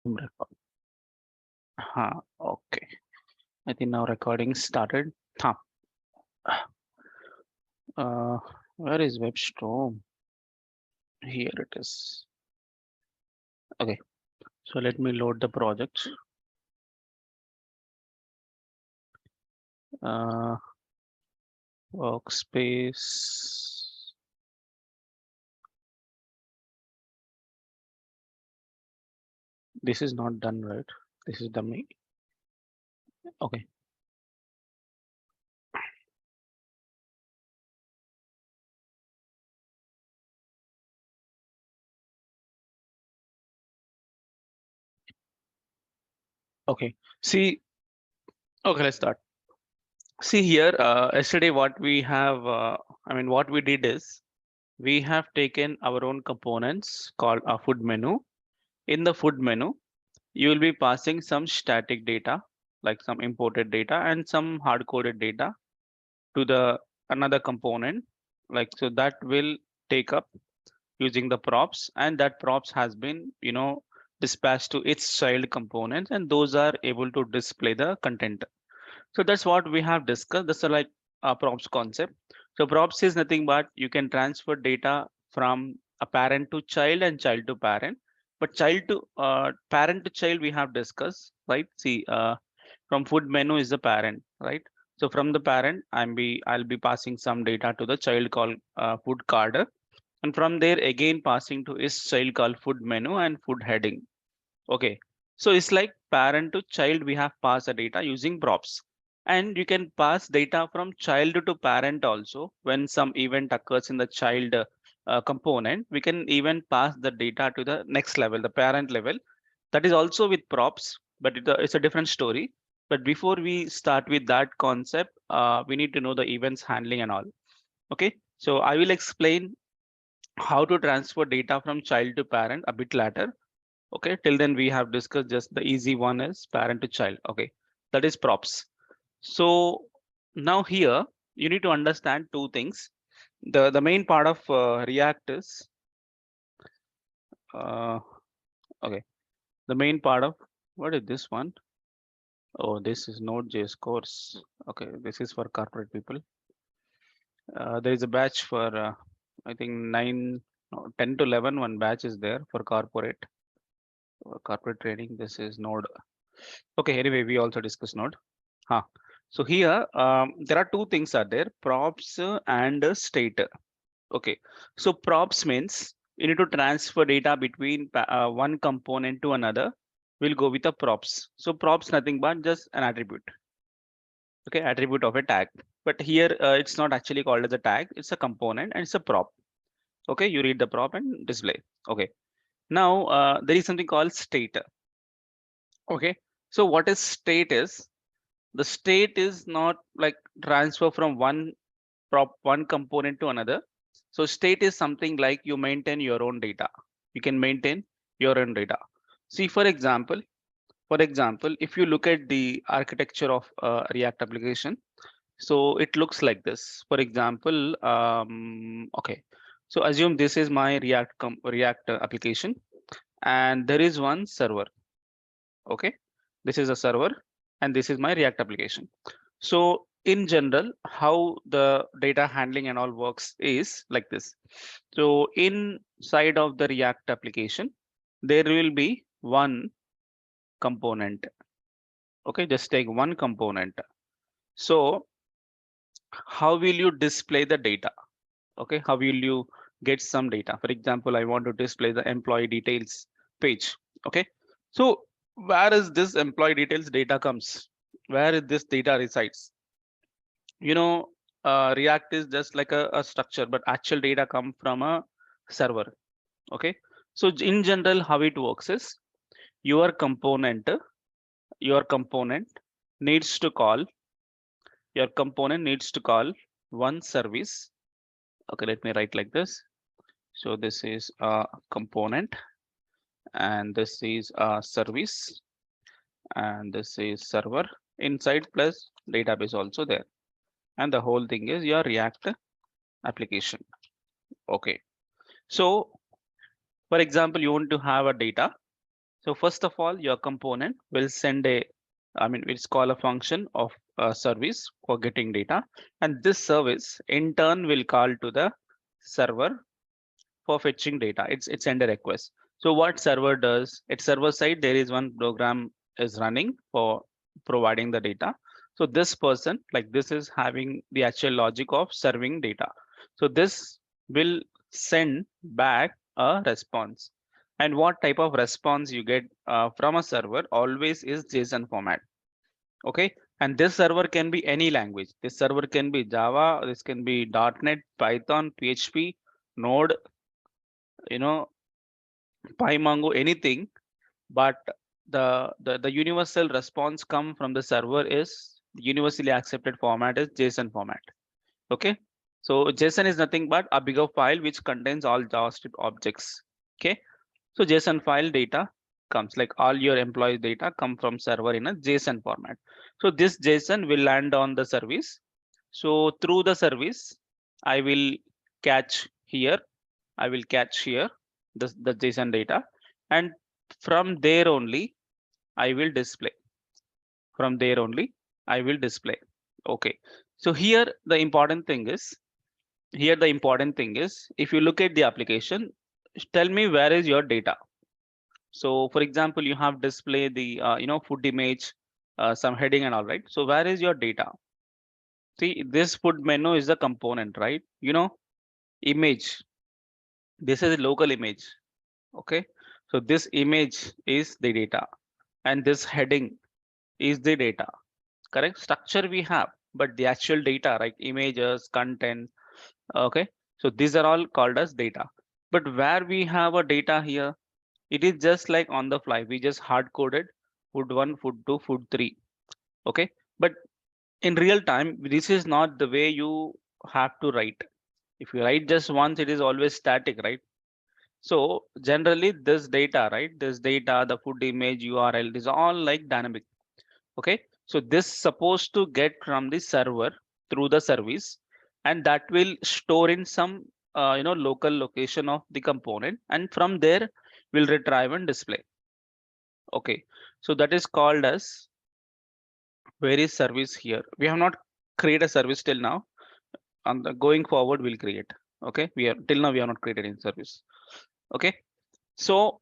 Record. Okay. I think now recording started. Huh. Uh, where is WebStorm? Here it is. Okay. So let me load the project. Uh, workspace. This is not done right. This is the main. Okay. Okay. See. Okay. Let's start. See here. Yesterday, what we have. What we did is we have taken our own components called a food menu. In the food menu, you will be passing some static data, like some imported data and some hard coded data to the another component, like so that will take up using the props, and that props has been dispatched to its child components, and those are able to display the content. So that's what we have discussed. This is like a props concept. So props is nothing but you can transfer data from a parent to child and child to parent. But child to parent to child we have discussed, right? See, from food menu is the parent, right? So from the parent, I'll be passing some data to the child called food card, and from there again passing to its child called food menu and food heading. Okay, so it's like parent to child, we have passed the data using props. And you can pass data from child to parent also. When some event occurs in the child component, we can even pass the data to the next level, the parent level. That is also with props, but it's a different story. But before we start with that concept, we need to know the events handling and all. Okay, so I will explain how to transfer data from child to parent a bit later. Okay, till then we have discussed just the easy one is parent to child. Okay, that is props. So now here you need to understand two things. The main part of React is uh, okay. The main part of what is this one? Oh, this is Node.js course. Okay, this is for corporate people. There is a batch for I think 10 to 11. One batch is there for corporate training. This is Node. Okay, anyway, we also discussed Node. Huh. So here, there are two things are there, props and state. Okay, so props means you need to transfer data between one component to another. We'll go with the props. So props nothing but just an attribute. Okay, attribute of a tag. But here it's not actually called as a tag. It's a component and it's a prop. Okay, you read the prop and display. Okay, now there is something called state. Okay, so what is state is the state is not like transfer from one component to another. So state is something like you maintain your own data. You can maintain your own data. See, for example, if you look at the architecture of React application, so it looks like this. For example, okay, so assume this is my React application, and there is one server. Okay, this is a server, and this is my React application. So in general, how the data handling and all works is like this. So inside of the React application, there will be one component. Okay, just take one component. So how will you display the data? Okay, how will you get some data? For example, I want to display the employee details page. Okay, so where is this employee details data comes? Where is this data resides? You know, React is just like a structure, but actual data come from a server. Okay, so in general, how it works is your component, your component needs to call, your component needs to call one service. Okay, let me write like this. So this is a component, and this is a service, and this is server inside plus database also there. And the whole thing is your React application. Okay, so for example, you want to have a data. So first of all, your component will send a, it's called a function of a service for getting data. And this service in turn will call to the server for fetching data. It's send a request. So what server does, at server side, there is one program is running for providing the data. So this person, like this is having the actual logic of serving data. So this will send back a response. And what type of response you get from a server always is JSON format. Okay. And this server can be any language. This server can be Java, this can be .NET, Python, PHP, Node, you know, PyMongo, anything, but the universal response come from the server is universally accepted format is JSON format. Okay, so JSON is nothing but a bigger file which contains all JavaScript objects. Okay, so JSON file data comes like all your employee data come from server in a JSON format. So this JSON will land on the service. So through the service, I will catch here. I will catch here the JSON data, and from there only I will display. From there only I will display. Okay. So here the important thing is if you look at the application, tell me where is your data. So for example, you have display the food image, some heading and all, right? So where is your data? See, this food menu is the component, right? Image. This is a local image. Okay. So this image is the data, and this heading is the data. Correct? Structure we have, but the actual data, right? Images, content. Okay. So these are all called as data. But where we have a data here, it is just like on the fly. We just hard coded food 1, food 2, food 3. Okay. But in real time, this is not the way you have to write. If you write just once, it is always static, right? So generally this data, right? This data, the food image, URL is all like dynamic. Okay. So this supposed to get from the server through the service, and that will store in some local location of the component, and from there will retrieve and display. Okay. So that is called as where is service here. We have not created a service till now. On the going forward, we'll create. Okay. We are till now we have not created any service. Okay. So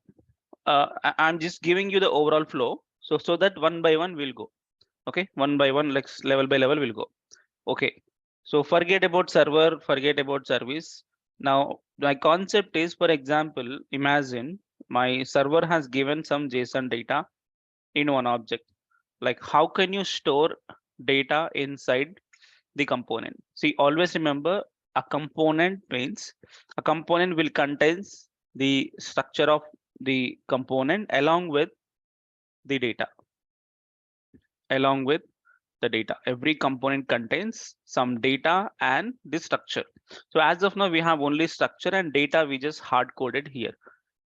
I'm just giving you the overall flow. So that one by one we'll go. Okay, one by one, like level by level we'll go. Okay, so forget about server, forget about service. Now my concept is, for example, imagine my server has given some JSON data in one object. Like how can you store data inside the component? See, always remember a component means a component will contains the structure of the component along with the data, along with the data. Every component contains some data and the structure. So as of now, we have only structure and data we just hard coded here.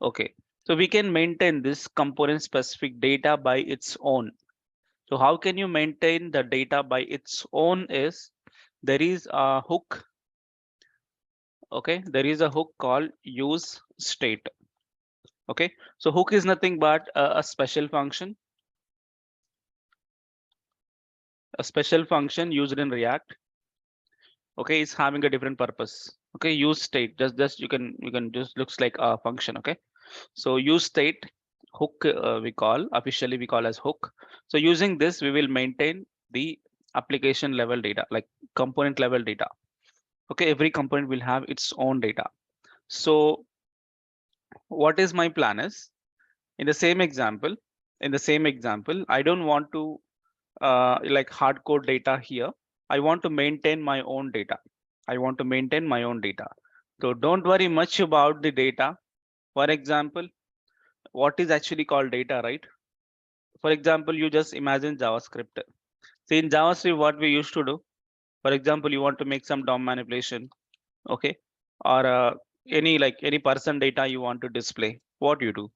Okay, so we can maintain this component specific data by its own. So how can you maintain the data by its own is there is a hook. Okay, there is a hook called use state. Okay, so hook is nothing but a special function. A special function used in React. Okay, it's having a different purpose. Okay, use state just you can just looks like a function. Okay, so use state hook we call officially we call as hook. So using this we will maintain the application level data, like component level data. Okay, every component will have its own data. So what is my plan is in the same example, I don't want to like hard code data here. I want to maintain my own data. I want to maintain my own data. So don't worry much about the data. For example, what is actually called data, right? For example, you just imagine JavaScript. See, in JavaScript, what we used to do, for example, you want to make some DOM manipulation, okay? Or any person data you want to display. What you do?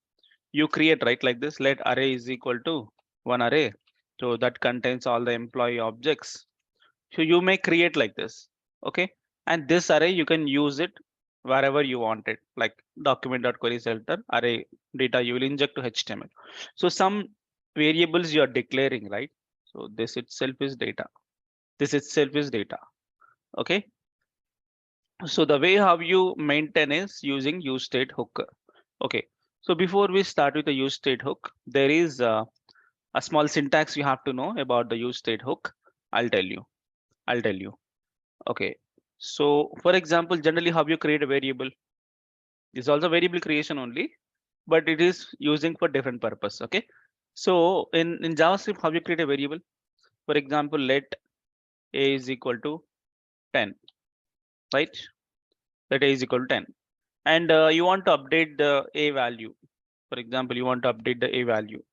You create, right? Like this, let array is equal to one array. So that contains all the employee objects. So you may create like this, okay? And this array, you can use it wherever you want it, like document.query filter array data you will inject to HTML. So some variables you are declaring, right? So this itself is data. This itself is data. Okay. So the way how you maintain is using use state hook. Okay. So before we start with the use state hook, there is a small syntax you have to know about the use state hook. I'll tell you. I'll tell you. Okay. So for example, generally how you create a variable is also variable creation only, but it is using for different purpose. Okay. So in JavaScript, how you create a variable? For example, let a is equal to 10, right? Let a is equal to 10. And you want to update the a value. For example, you want to update the a value.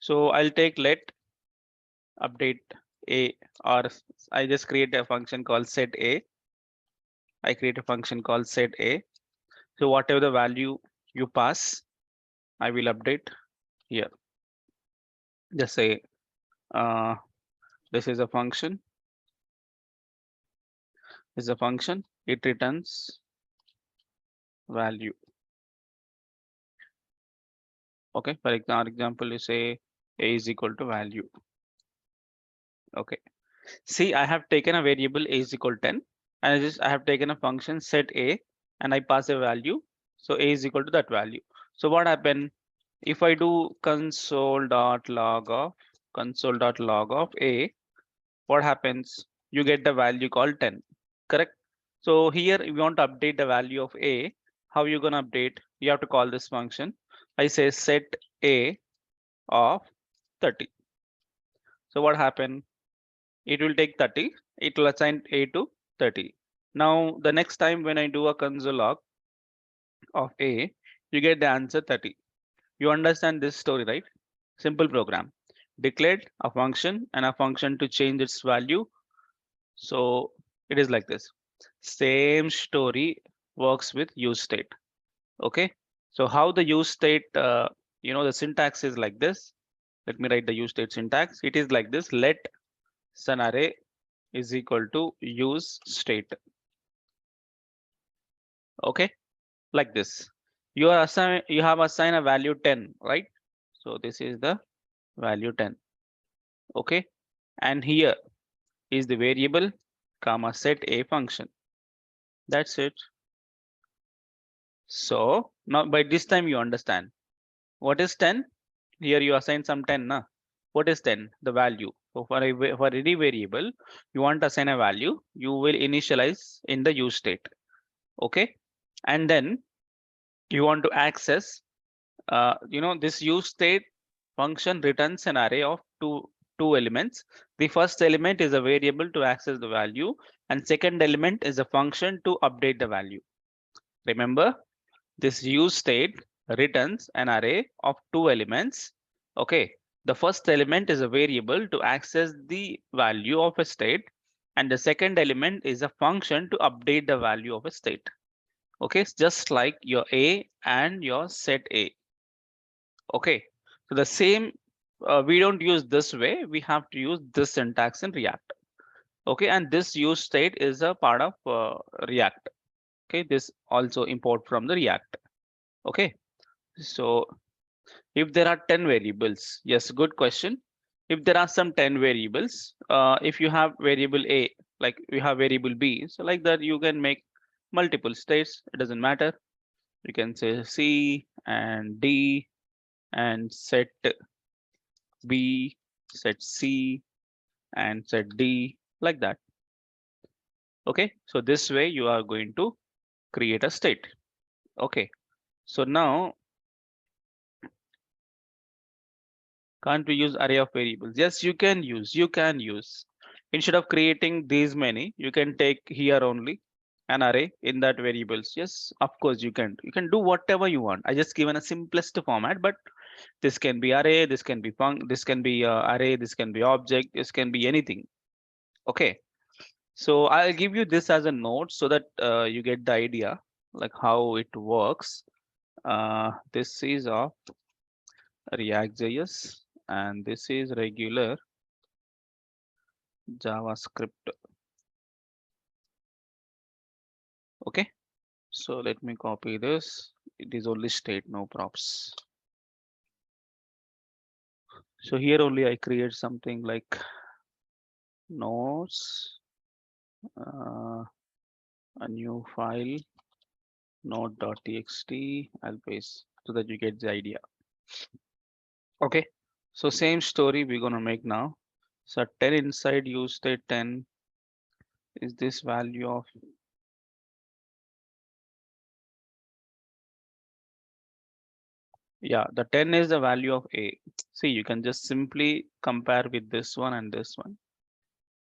So I'll take let update a, or I just create a function called set a. I create a function called set a. So whatever the value you pass, I will update here. Just say this is a function. This is a function. It returns value. Okay. For example, you say a is equal to value. Okay. See, I have taken a variable a is equal to 10, and I have taken a function set a, and I pass a value. So a is equal to that value. So what happened if I do console.log of a? What happens? You get the value called 10. Correct. So here we want to update the value of a. How you gonna update? You have to call this function. I say set a of 30. So what happened? It will take 30. It will assign a to 30. Now the next time when I do a console log of a, you get the answer 30. You understand this story, right? Simple program. Declared a function and a function to change its value. So it is like this. Same story works with use state. Okay. So how the use state, the syntax is like this. Let me write the use state syntax. It is like this. Let sun array is equal to use state. Okay. Like this. You have assigned a value 10, right? So this is the value 10. Okay. And here is the variable comma set a function. That's it. So now by this time you understand what is 10. Here you assign some 10. Na? What is 10? The value. So for any variable, you want to assign a value, you will initialize in the use state. Okay. And then you want to access, this use state function returns an array of two elements. The first element is a variable to access the value, and second element is a function to update the value. Remember, this use state returns an array of two elements. Okay, the first element is a variable to access the value of a state, and the second element is a function to update the value of a state. Okay, it's just like your a and your set a. Okay, so the same, we don't use this way, we have to use this syntax in React. Okay, and this use state is a part of React. Okay, this also import from the React. Okay, so if there are 10 variables, yes, good question. If there are some 10 variables, if you have variable a, like you have variable b, so like that you can make multiple states. It doesn't matter. You can say c and d and set b, set c, and set d, like that. Okay, so this way you are going to create a state. Okay, so now can't we use array of variables? Yes, you can use. You can use. Instead of creating these many, you can take here only an array in that variables. Yes, of course you can. You can do whatever you want. I just given a simplest format, but this can be array, this can be this can be array, this can be object, this can be anything. Okay, so I'll give you this as a note so that you get the idea like how it works. This is of React.js and this is regular JavaScript. Okay, So let me copy this. It is only state, no props. So here only I create something like nodes, uh, a new file, node.txt. I'll paste so that you get the idea. Okay. So same story we're gonna make now. So 10 inside use state 10 is this value of, yeah, the 10 is the value of A. See, you can just simply compare with this one and this one.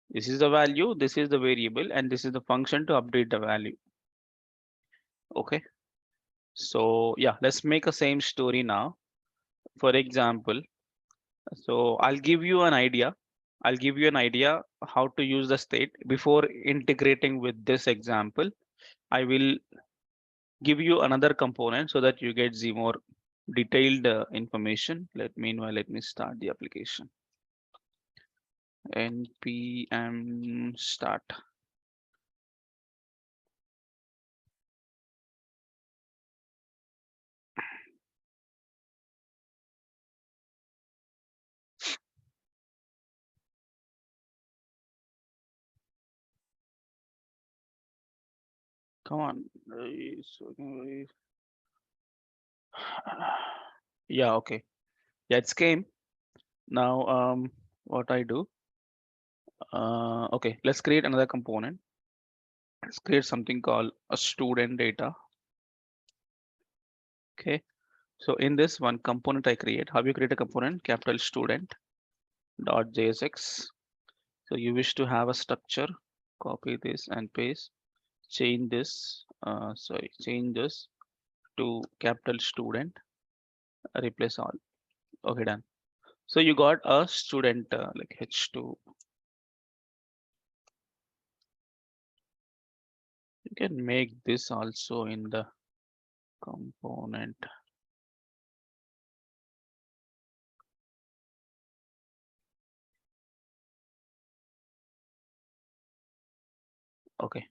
This is the value, this is the variable, and this is the function to update the value. Okay. So yeah, let's make a same story now. For example, so I'll give you an idea. I'll give you an idea how to use the state before integrating with this example. I will give you another component so that you get the more detailed information. Meanwhile, let me start the application. npm start. Come on. Yeah, okay. Yeah, it's came. Now, what I do, okay, let's create another component. Let's create something called a student data. Okay. So in this one component I create, how you create a component, capital student dot jsx. So you wish to have a structure, copy this and paste, change this, change this to capital student, replace all. Okay, done. So you got a student like h2. You can make this also in the component. Okay.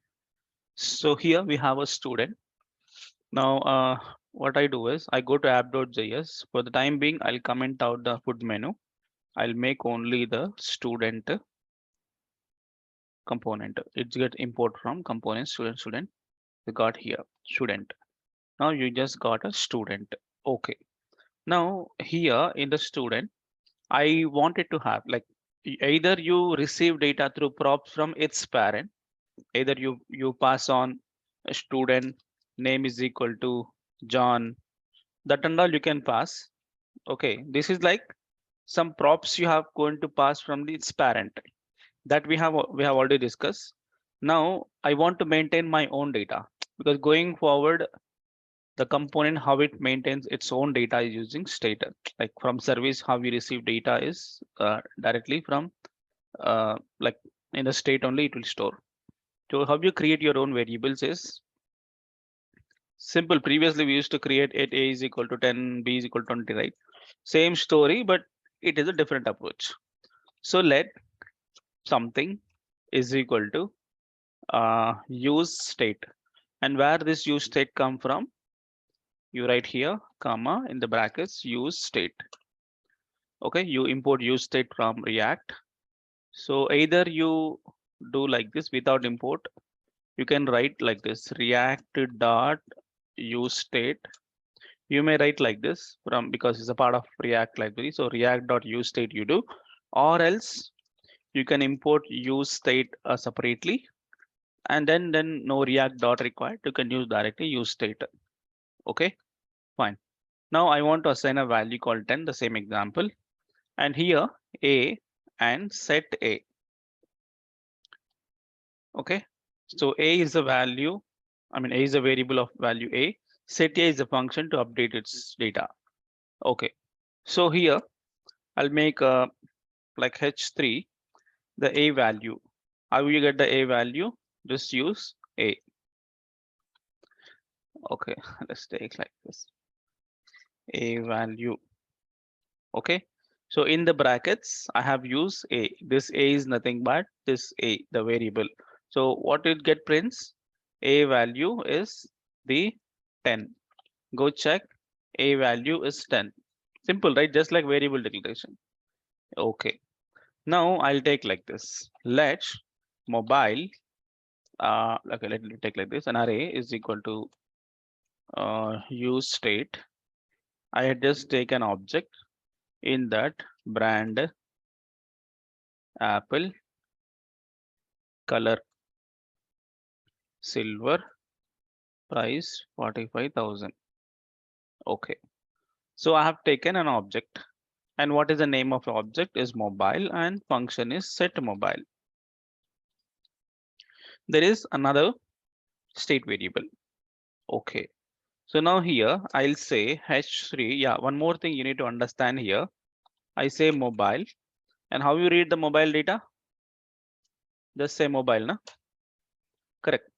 So here we have a student. Now, what I do is I go to app.js. For the time being, I'll comment out the food menu. I'll make only the student component. It's get import from component student. We got here student. Now you just got a student. Okay. Now here in the student, I wanted to have like either you receive data through props from its parent, either you pass on a student name is equal to John. That and all you can pass. Okay, this is like some props you have going to pass from its parent that we have already discussed. Now I want to maintain my own data because going forward the component how it maintains its own data is using state. Like from service how we receive data is directly from like in the state only it will store. So how you create your own variables is simple. Previously we used to create it a is equal to 10, b is equal to 20, right? Same story, but it is a different approach. So let something is equal to use state, and where this use state come from, you write here comma in the brackets use state. Okay, you import use state from React. So either you do like this without import, you can write like this react dot use state. You may write like this from because it's a part of React library. So react dot use state you do, or else you can import use state separately, and then no React dot required. You can use directly use state. Okay, fine. Now I want to assign a value called 10, the same example, and here a and set a. Okay, so a is the value, I mean a is a variable of value a, set a is a function to update its data. Okay, so here I'll make a like h3 the a value. How will you get the a value? Just use a. Okay, let's take like this a value. Okay, so in the brackets I have used a. This a is nothing but this a, the variable. So what it get prints, a value is the 10. Go check. A value is 10. Simple, right? Just like variable declaration. Okay. Now I'll take like this. Let mobile. Okay, let me take like this. An array is equal to use state. I had just taken an object in that brand Apple color silver price 45,000. Okay. So I have taken an object, and what is the name of the object is mobile, and function is set mobile. There is another state variable. Okay. So now here I'll say h3. Yeah, one more thing you need to understand here. I say mobile, and how you read the mobile data? Just say mobile, na? Correct.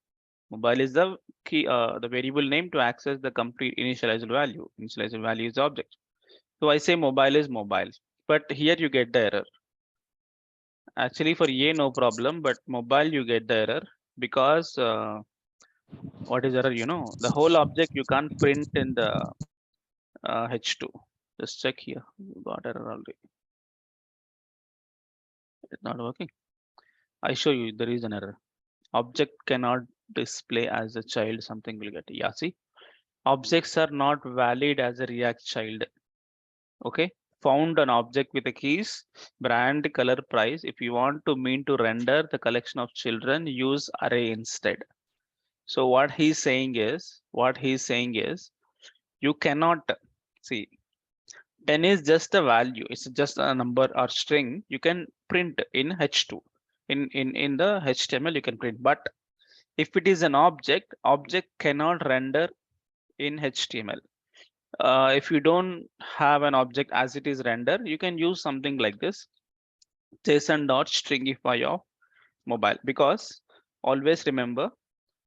Mobile is the key, the variable name to access the complete initialized value. Initialized value is the object. So I say mobile is mobile, but here you get the error. Actually for A no problem, but mobile you get the error because what is error? You know, the whole object you can't print in the H2. Just check here. You got error already. It's not working. I show you there is an error. Object cannot display as a child. Something will get. Yeah, see, objects are not valid as a React child. Okay, found an object with the keys, brand, color, price. If you want to mean to render the collection of children, use array instead. So what he's saying is, you cannot see 10 is just a value. It's just a number or string. You can print in H2. In the HTML, you can print. But if it is an object cannot render in HTML. If you don't have an object as it is render, you can use something like this. JSON.stringify of mobile, because always remember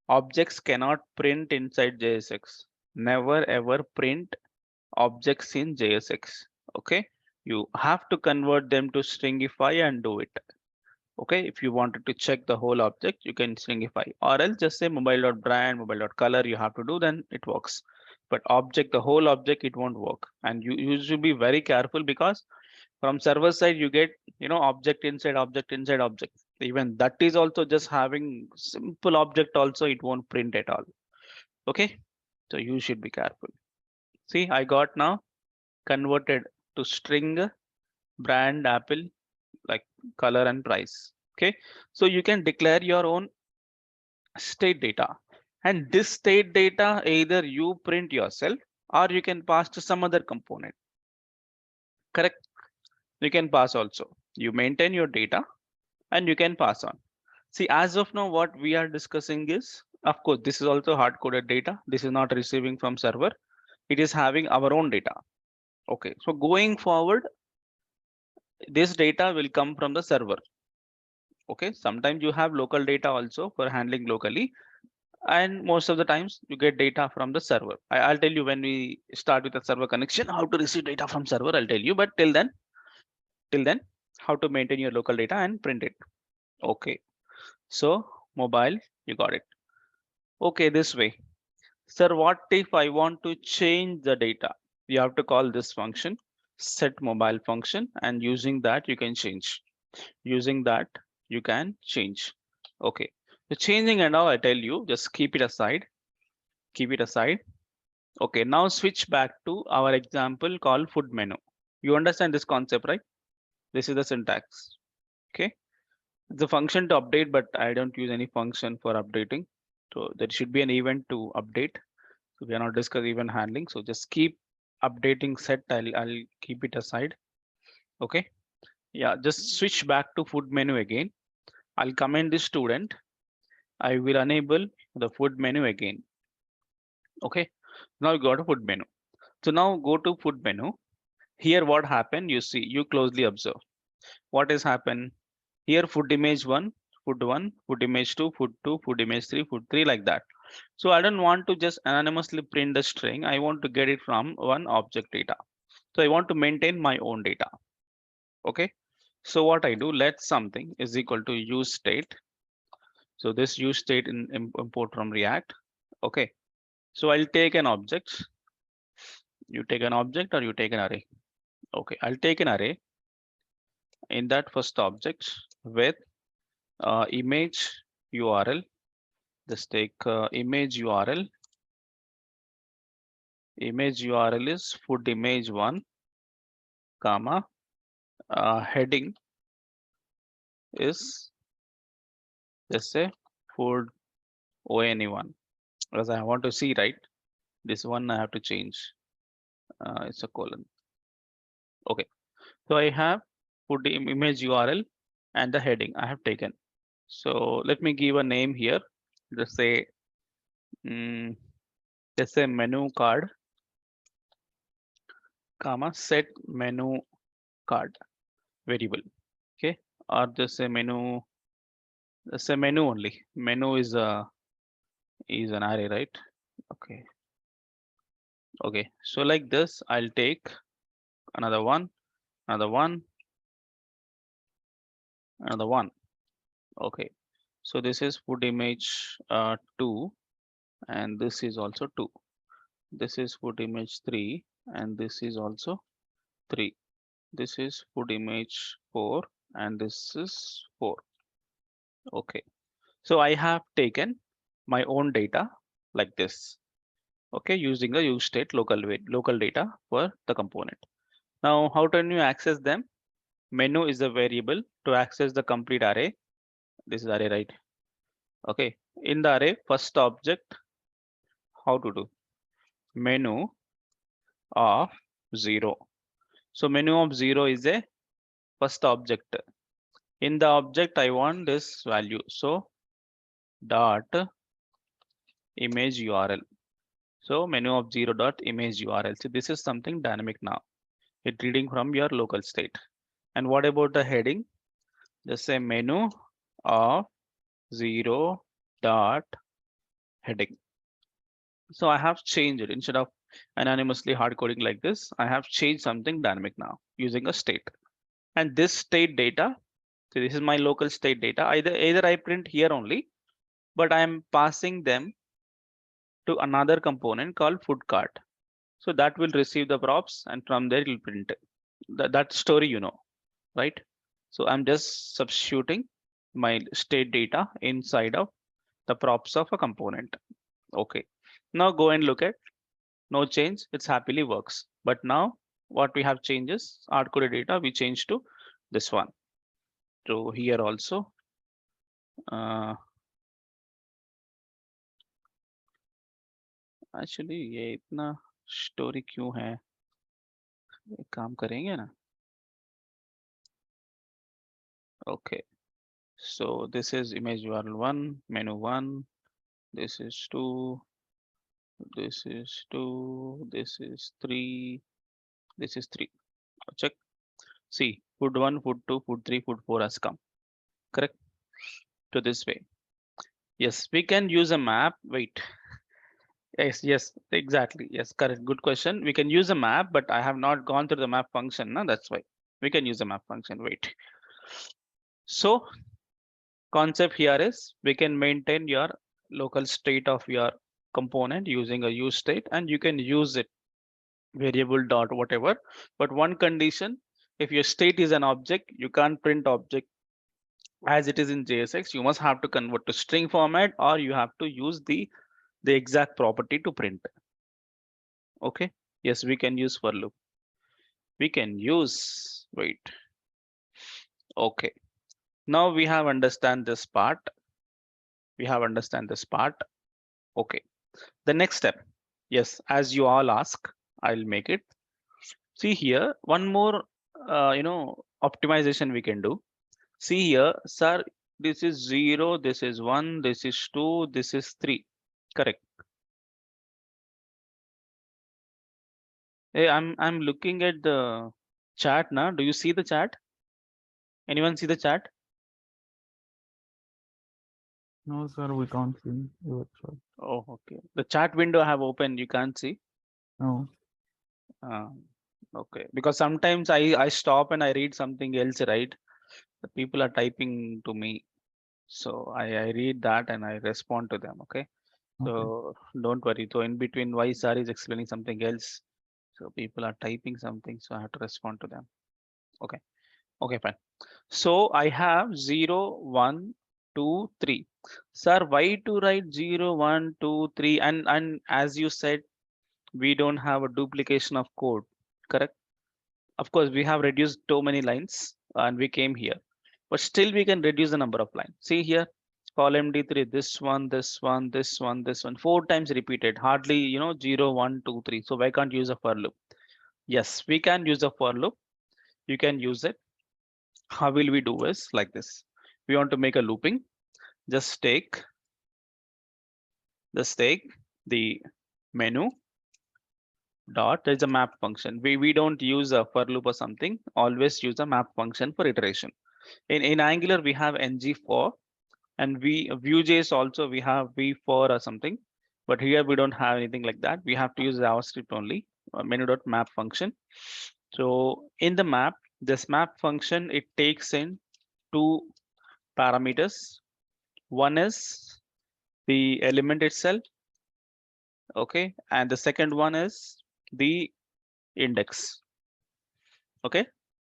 objects cannot print inside JSX. Never ever print objects in JSX. Okay, you have to convert them to stringify and do it. Okay, if you wanted to check the whole object, you can stringify, or else just say mobile.brand, mobile.color. You have to do, then it works. But object, the whole object, it won't work. And you should be very careful, because from server side you get, you know, object inside object inside object. Even that is also just having simple object also, it won't print at all. Okay, so you should be careful. See, I got now converted to string brand Apple, like color and price. Okay, so you can declare your own state data, and this state data either you print yourself or you can pass to some other component. Correct? You can pass also. You maintain your data and you can pass on. See, as of now, what we are discussing is, of course, this is also hard coded data. This is not receiving from server. It is having our own data. Okay, so going forward, this data will come from the server. Okay, sometimes you have local data also for handling locally, and most of the times you get data from the server. I'll tell you when we start with the server connection, how to receive data from server, I'll tell you. But till then, how to maintain your local data and print it. Okay, so mobile, you got it. Okay, this way. Sir, what if I want to change the data? You have to call this function, set mobile function, and using that you can change. Using that you can change. Okay, the changing and all, I tell you, just keep it aside. Keep it aside. Okay, now switch back to our example called food menu. You understand this concept, right? This is the syntax. Okay, the function to update, but I don't use any function for updating. So there should be an event to update. So we are not discussing event handling. So just keep updating set. I'll keep it aside. Okay. Yeah, just switch back to food menu again. I'll comment this student. I will enable the food menu again. Okay. Now you got a food menu. So now go to food menu. Here what happened? You see, you closely observe. What has happened? Here food image 1, food 1, food image 2, food 2, food image 3, food 3, like that. So I don't want to just anonymously print the string. I want to get it from one object data. So I want to maintain my own data. Okay. So what I do, let something is equal to use state. So this use state in import from React. Okay. So I'll take an object. You take an object or you take an array. Okay, I'll take an array. In that first object with image URL. Just take image URL. Image URL is food image 1, comma, heading is, let's say, food ONE1. Because I want to see, right? This one I have to change. It's a colon. Okay. So I have food image URL and the heading I have taken. So let me give a name here. Just say, let's say menu card, comma, set menu card variable. Okay. Or just say menu, let's say menu only. Menu is an array, right? Okay. Okay. So like this, I'll take another one, another one, another one. Okay. So this is food image 2, and this is also 2. This is food image 3, and this is also 3. This is food image 4, and this is 4. Okay. So I have taken my own data like this. Okay, using the use state local data for the component. Now, how can you access them? Menu is a variable to access the complete array. This is array, right? Okay, in the array, first object, how to do? Menu of 0. So menu of 0 is a first object. In the object, I want this value. So dot image URL. So menu of 0 dot image URL. So this is something dynamic now. It's reading from your local state. And what about the heading? Just say menu of 0 dot heading. So I have changed it. Instead of anonymously hard coding like this, I have changed something dynamic now using a state. And this state data, so this is my local state data. Either I print here only, but I am passing them to another component called food cart. So that will receive the props, and from there it will print it. That story, you know, right? So I'm just substituting my state data inside of the props of a component. Okay. Now go and look at no change. It's happily works. But now what we have changes hard coded data. We change to this one. So here also. Actually ये इतना story क्यों है? एक काम करेंगे ना? Okay. So this is image URL 1, menu 1. This is 2. This is 2. This is 3. This is 3. Check. See, food 1, food 2, food 3, food 4 has come. Correct? To this way. Yes, we can use a map. Wait. Yes, exactly. Yes, correct. Good question. We can use a map, but I have not gone through the map function. No, that's why we can use a map function. Wait. So concept here is we can maintain your local state of your component using a use state, and you can use it variable dot whatever. But one condition, if your state is an object, you can't print object as it is in JSX. You must have to convert to string format, or you have to use the exact property to print. Okay. Yes, we can use for loop. We can use, wait. Okay. Now we have understand this part. We have understand this part. Okay. The next step. Yes, as you all ask, I'll make it. See here, one more, optimization we can do. See here, sir, this is 0, this is 1, this is 2, this is 3. Correct. Hey, I'm looking at the chat now. Do you see the chat? Anyone see the chat? No, sir, we can't see your chat. Oh, okay. The chat window I have opened, you can't see. No. Okay, because sometimes I stop and I read something else, right? The people are typing to me, so I read that and I respond to them. Okay. So don't worry. So in between, why Sir is explaining something else. So people are typing something, so I have to respond to them. Okay. Okay, fine. So I have 0, 1, 2, 3. Sir, why to write 0, 1, 2, 3? And as you said, we don't have a duplication of code, correct? Of course, we have reduced too many lines and we came here, but still we can reduce the number of lines. See here, column D3, this one, this one, this one, this one, 4 times repeated, hardly, 0, 1, 2, 3. So why can't use a for loop? Yes, we can use a for loop. You can use it. How will we do is like this. We want to make a looping. Just take the menu dot, there's a map function. We don't use a for loop or something, always use a map function for iteration. In Angular, we have ng for, and Vue.js also we have v for or something, but here we don't have anything like that. We have to use JavaScript only, menu dot map function. So in the map, this map function, it takes in 2 parameters. One is the element itself, okay, and the second one is the index. Okay,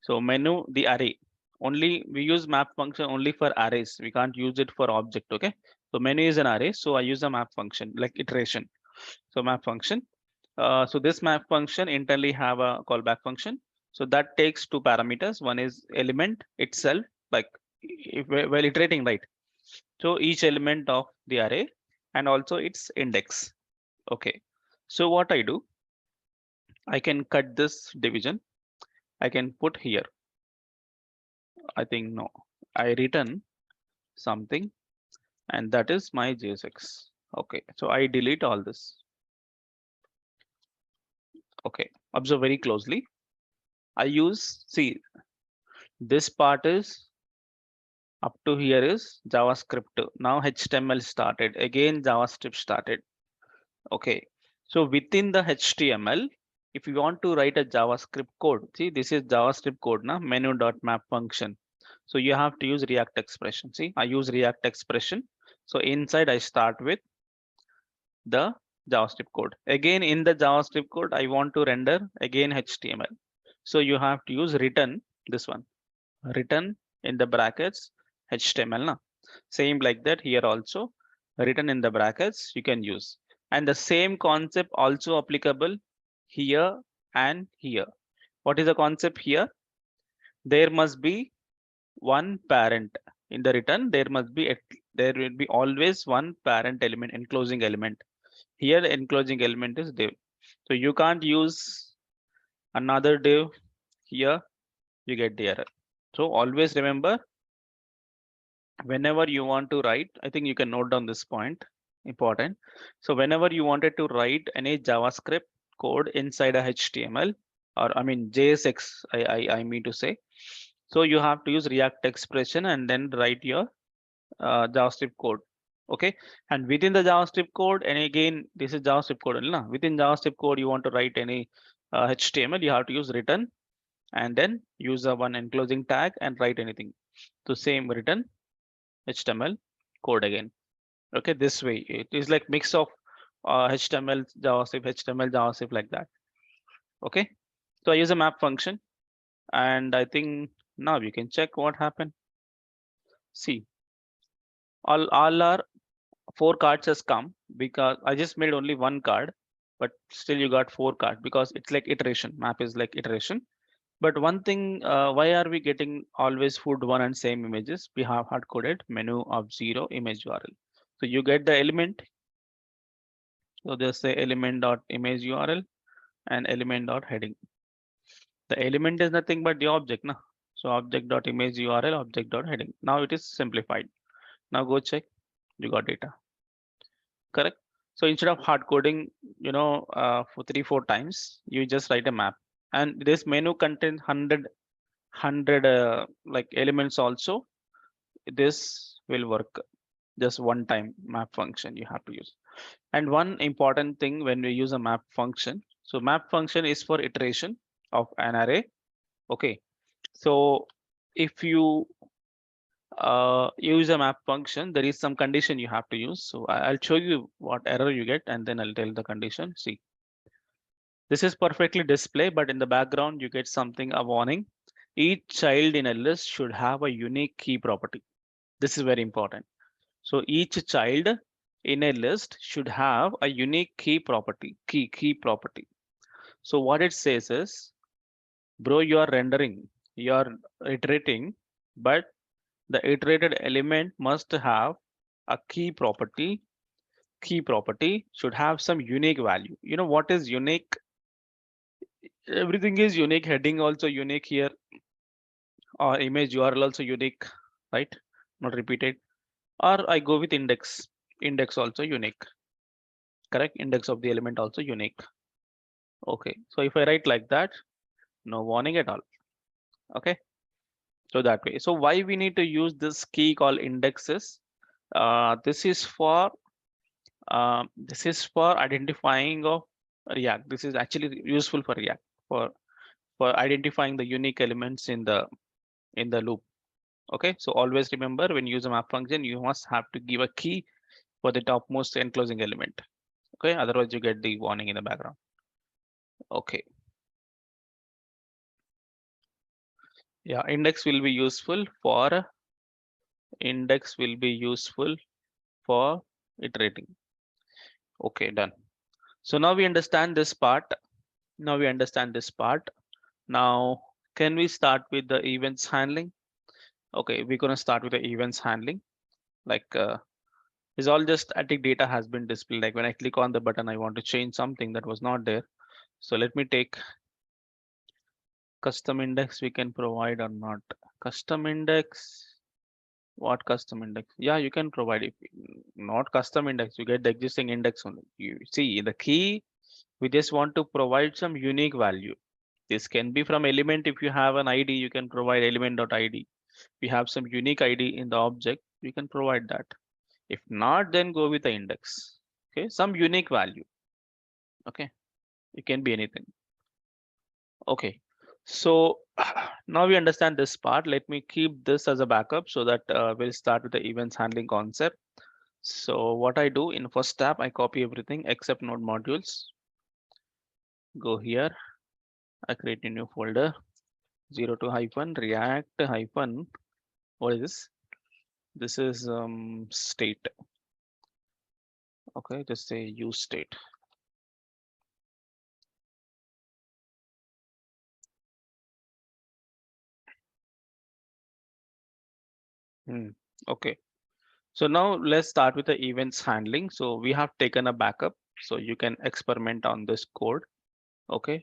so menu, the array. Only we use map function only for arrays. We can't use it for object. Okay, so menu is an array, so I use a map function like iteration. So map function. So this map function internally have a callback function. So that takes 2 parameters. One is element itself, like if we're iterating, right? So each element of the array and also its index. Okay, so what I do, I can cut this division. I can put here. I think no, I return something, and that is my JSX. Okay, so I delete all this. Okay, observe very closely. I use, see, this part is up to here is JavaScript. Now HTML started, again JavaScript started. Okay, so within the HTML, if you want to write a JavaScript code, see, this is JavaScript code now, menu.map function. So you have to use React expression. See, I use React expression. So inside I start with the JavaScript code. Again, in the JavaScript code, I want to render again HTML. So you have to use return, this one, return in the brackets HTML. Na? Same like that here also, written in the brackets you can use. And the same concept also applicable here and here. What is the concept here? There must be one parent in the return. There will be always one parent element, enclosing element. Here the enclosing element is div. So you can't use another div here, you get the error. So always remember, whenever you want to write, I think you can note down this point, important. So whenever you wanted to write any JavaScript code inside a HTML, or I mean JSX, I mean to say, so you have to use React expression and then write your JavaScript code. Okay, and within the JavaScript code, and again, this is JavaScript code only. Within JavaScript code, you want to write any HTML, you have to use return and then use a one enclosing tag and write anything. So same return HTML code again. Okay, this way it is like mix of HTML, JavaScript like that. Okay, so I use a map function, and I think now you can check what happened. See, all our 4 cards has come because I just made only 1 card, but still you got 4 cards because it's like iteration. Map is like iteration. But one thing, why are we getting always food one and same images? We have hard coded menu of 0 image URL. So you get the element. So just say element dot image URL and element dot heading. The element is nothing but the object, na? So object dot image URL, object dot heading. Now it is simplified. Now go check. You got data. Correct. So instead of hard coding, for 3-4 times, you just write a map. And this menu contains 100 like elements also. This will work just one time map function you have to use. And one important thing when we use a map function, so map function is for iteration of an array. Okay, so if you use a map function, there is some condition you have to use. So I'll show you what error you get and then I'll tell the condition. See, this is perfectly display, but in the background you get something, a warning. Each child in a list should have a unique key property. This is very important. So each child in a list should have a unique key property, key property. So what it says is, bro, you are rendering, you are iterating, but the iterated element must have a key property. Key property should have some unique value. You know what is unique? Everything is unique. Heading also unique here, or image URL also unique, right? Not repeated. Or I go with index. Index also unique. Correct. Index of the element also unique. Okay. So if I write like that, no warning at all. Okay. So that way. So why we need to use this key called indexes? This is for identifying of React. This is actually useful for React for identifying the unique elements in the loop. Okay, so always remember when you use a map function, you must have to give a key for the topmost enclosing element. Okay, otherwise you get the warning in the background. Okay, yeah, index will be useful for iterating. Okay, done. So now we understand this part. Now we understand this part. Now, can we start with the events handling? Okay, we're gonna start with the events handling. Like is all just static data has been displayed. Like when I click on the button, I want to change something that was not there. So let me take custom index we can provide or not. Custom index, what custom index? Yeah, you can provide it. Not custom index, you get the existing index only. You see the key, we just want to provide some unique value. This can be from element. If you have an ID, you can provide element.id. We have some unique ID in the object, we can provide that. If not, then go with the index. Okay, some unique value. Okay, it can be anything. Okay, so now we understand this part. Let me keep this as a backup so that we'll start with the events handling concept. So what I do in first tab, I copy everything except node modules. Go here, I create a new folder, 02 hyphen react hyphen, what is this? This is state. Okay, just say use state. Okay, so now let's start with the events handling. So we have taken a backup, so you can experiment on this code. Okay,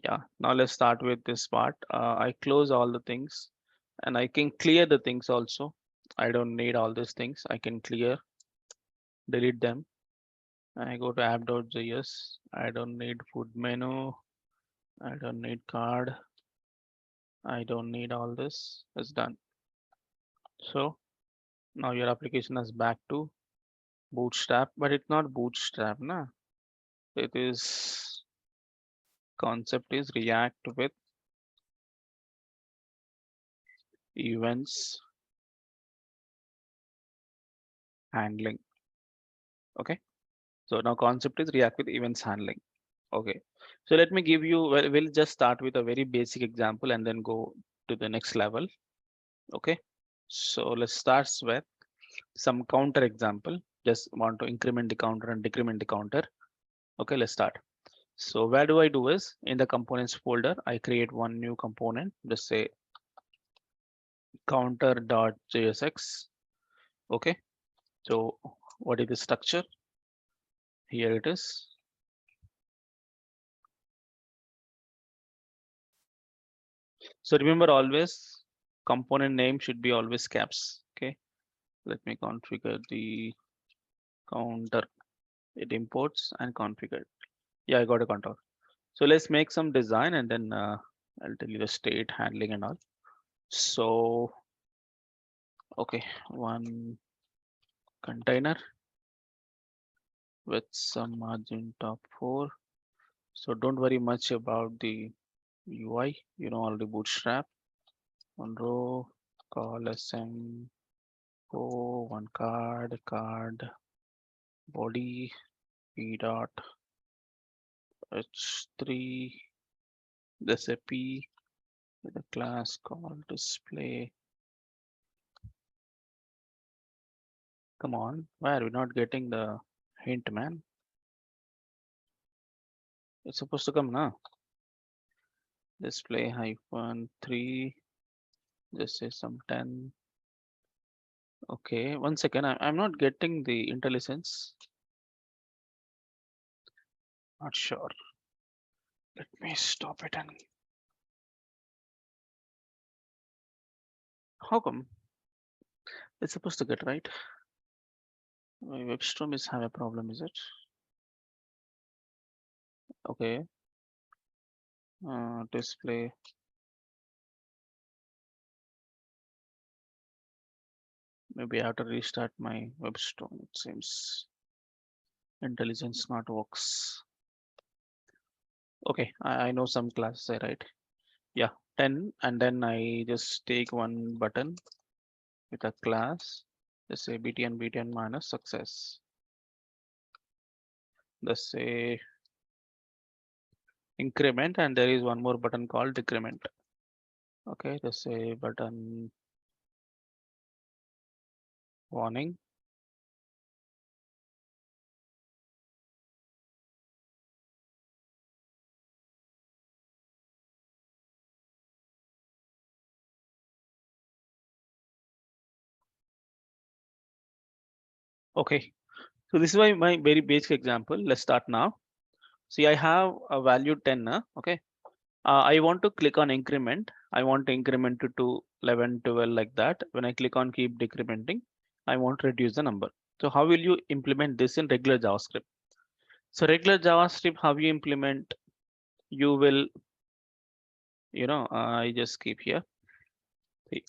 yeah, now let's start with this part. I close all the things and I can clear the things also. I don't need all these things. I can clear, delete them. I go to app.js. I don't need food menu. I don't need card. I don't need all this. It's done. So now your application is back to Bootstrap, but it's not Bootstrap, na? It is concept is React with events handling. Okay. So now concept is React with events handling. Okay. So let me give you, we'll just start with a very basic example and then go to the next level. Okay. So let's start with some counter example. Just want to increment the counter and decrement the counter. Okay, let's start. So where do I do is in the components folder, I create one new component, just say counter.jsx. Okay, so what is the structure? Here it is. So remember always component name should be always caps. Okay, let me configure the counter. It imports and configured. Yeah, I got a counter. So let's make some design and then I'll tell you the state handling and all. So, okay, one container with some margin top 4. So don't worry much about the UI, you know, already Bootstrap. One row, call sm one card body p dot h3 this a p with a class called display. Come on, why are we not getting the hint, man? It's supposed to come now. Display hyphen 3. This is some 10. Okay, 1 second. I'm not getting the IntelliSense. Not sure. Let me stop it and how come it's supposed to get right? My WebStorm is have a problem, is it? Okay. Display. Maybe I have to restart my WebStorm. It seems IntelliSense not works. Okay, I know some classes I write. Yeah, 10, and then I just take one button with a class. Let's say btn minus success. Let's say increment, and there is one more button called decrement. Okay, let's say button warning. Okay, so this is my very basic example. Let's start now. See, I have a value 10. Okay, I want to click on increment. I want to increment to 11, 12 like that. When I click on keep decrementing, I want to reduce the number. So how will you implement this in regular JavaScript? So regular JavaScript, how you implement, you will, I just keep here. See,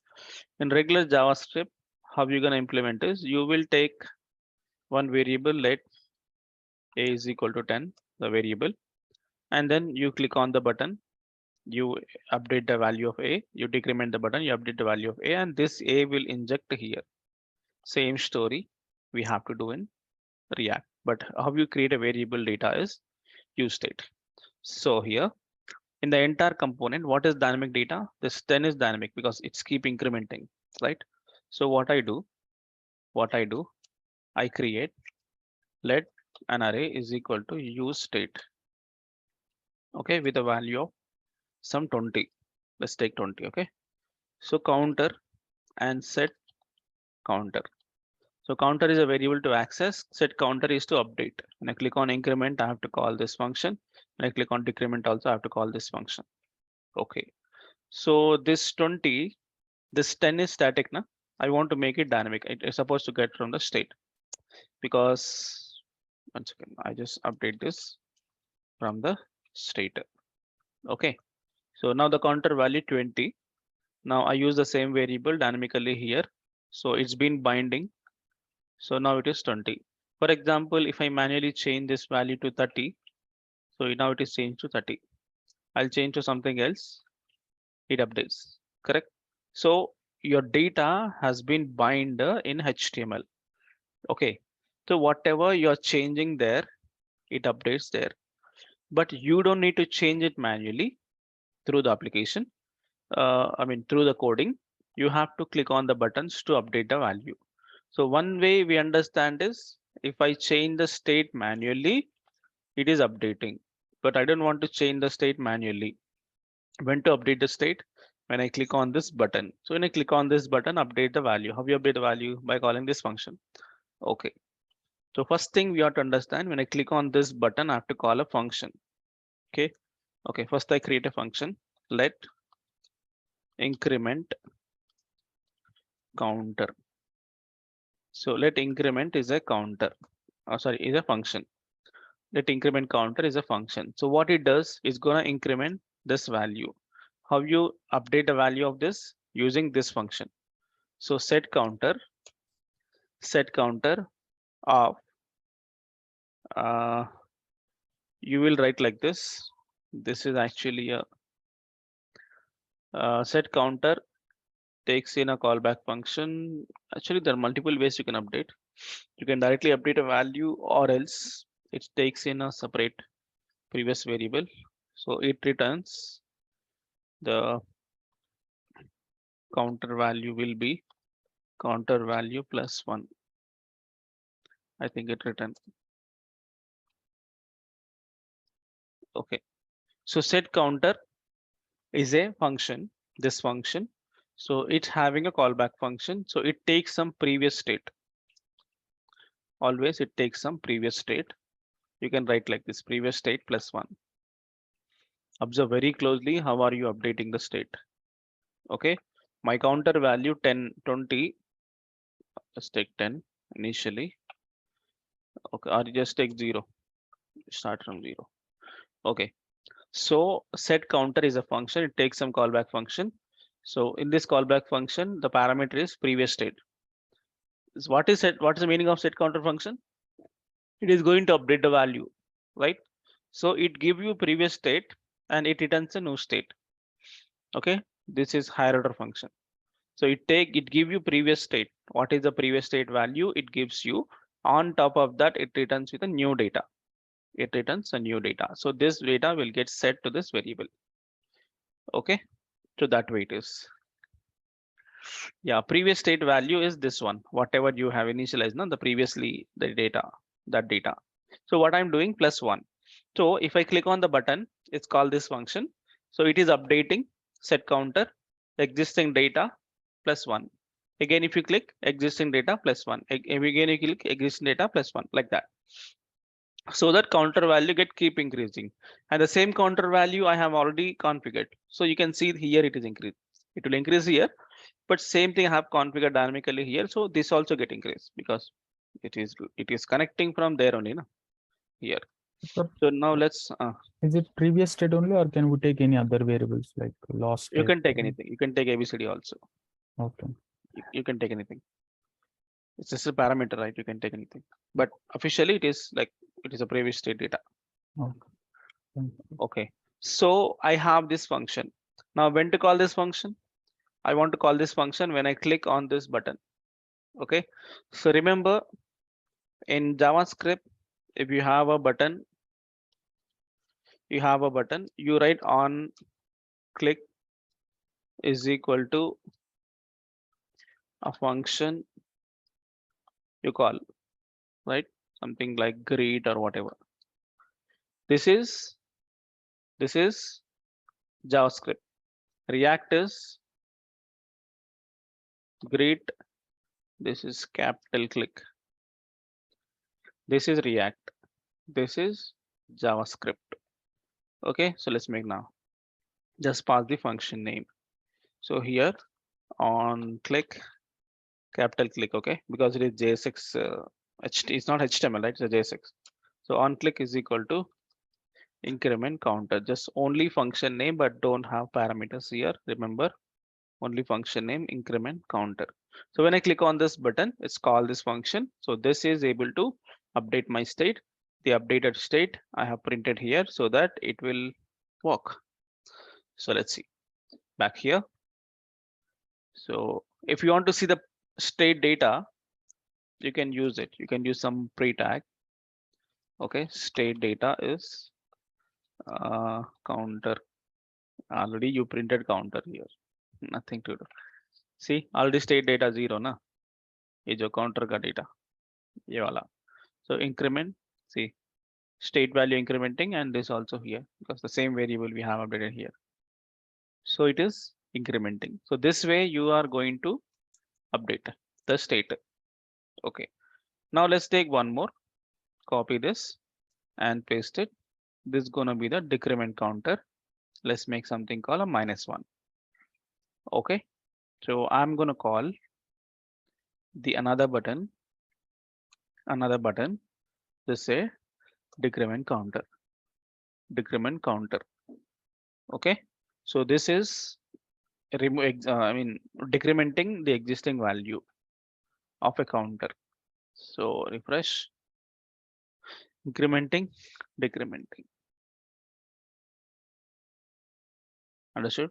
in regular JavaScript, how you're gonna implement is you will take one variable, let a is equal to 10, the variable, and then you click on the button, you update the value of a, you decrement the button, you update the value of a, and this a will inject here. Same story we have to do in React, but how you create a variable data is use state. So here in the entire component, what is dynamic data? This 10 is dynamic because it's keep incrementing, right? So what I do, I create let an array is equal to use state. Okay, with a value of some 20. Let's take 20. Okay, so counter and set counter. So counter is a variable to access, set counter is to update. When I click on increment, I have to call this function. When I click on decrement also, I have to call this function. Okay, so this 20, this 10 is static now. I want to make it dynamic. It is supposed to get from the state because once again, I just update this from the state. Okay, so now the counter value 20. Now I use the same variable dynamically here. So it's been binding. So now it is 20. For example, if I manually change this value to 30, so now it is changed to 30. I'll change to something else. It updates, correct? So your data has been bind in HTML. Okay, so whatever you're changing there, it updates there. But you don't need to change it manually through the application. Through the coding, you have to click on the buttons to update the value. So one way we understand is if I change the state manually, it is updating, but I don't want to change the state manually. When to update the state? When I click on this button. So when I click on this button, update the value. How you update the value? By calling this function. Okay. So first thing we have to understand, when I click on this button, I have to call a function. Okay. Okay. First I create a function. Let increment counter. So let increment is a counter. Is a function. Let increment counter is a function. So what it does is gonna increment this value. How you update the value of this? Using this function. So set counter of you will write like this. This is actually a set counter takes in a callback function. Actually, there are multiple ways you can update. You can directly update a value, or else it takes in a separate previous variable. So it returns the counter value will be counter value plus 1. I think it returns. Okay. So set counter is a function, this function. So it's having a callback function. So it takes some previous state. Always it takes some previous state. You can write like this, previous state plus 1. Observe very closely, how are you updating the state? Okay. My counter value 10, 20. Let's take 10 initially. Okay. Or just take 0. Start from 0. Okay. So set counter is a function. It takes some callback function. So in this callback function, the parameter is previous state. So what is set? What is the meaning of set counter function? It is going to update the value, right? So it give you previous state and it returns a new state. Okay, this is higher order function. So it give you previous state. What is the previous state value? It gives you. On top of that, it returns with a new data. It returns a new data. So this data will get set to this variable. Okay, so that way it is. Yeah, previous state value is this one. Whatever you have initialized, no, the previously the data, that data. So what I'm doing plus 1. So if I click on the button, it's called this function. So it is updating set counter existing data plus 1. Again, if you click existing data plus 1, again you click existing data plus 1, like that. So that counter value keep increasing, and the same counter value I have already configured. So you can see here it is increased. It will increase here, but same thing I have configured dynamically here. So this also get increased because it is connecting from there only, no? Here. Sir, So now let's is it previous state only, or can we take any other variables like last you state? can take anything. You can take ABCD also. Okay. You can take anything. It's just a parameter, right? You can take anything. But officially it is like it is a previous state data. Okay. Thank you. Okay. So I have this function. Now when to call this function? I want to call this function when I click on this button. Okay. So remember in JavaScript, if you have a button, you write on click is equal to a function you call, right? Something like greet or whatever. This is JavaScript. React is greet. This is capital click. This is React. This is JavaScript. Okay, so let's make now. Just pass the function name. So here on click, capital click, okay, because it is JSX. It's not HTML, right? It's a JSX. So on click is equal to increment counter. Just only function name, but don't have parameters here. Remember, only function name increment counter. So when I click on this button, it's called this function. So this is able to update my state. The updated state I have printed here so that it will work. So let's see back here. So if you want to see the state data, you can use it. You can use some pre-tag. Okay, state data is counter. Already you printed counter here. Nothing to do. See, already state data 0 na. ये जो counter का data ये वाला. So increment, see state value incrementing, and this also here because the same variable we have updated here. So it is incrementing. So this way you are going to update the state. Okay. Now let's take one more. Copy this and paste it. This is gonna be the decrement counter. Let's make something called a -1. Okay. So I'm gonna call the another button. This say decrement counter. Decrement counter. Okay. So this is decrementing the existing value of a counter. So refresh, incrementing, decrementing. Understood?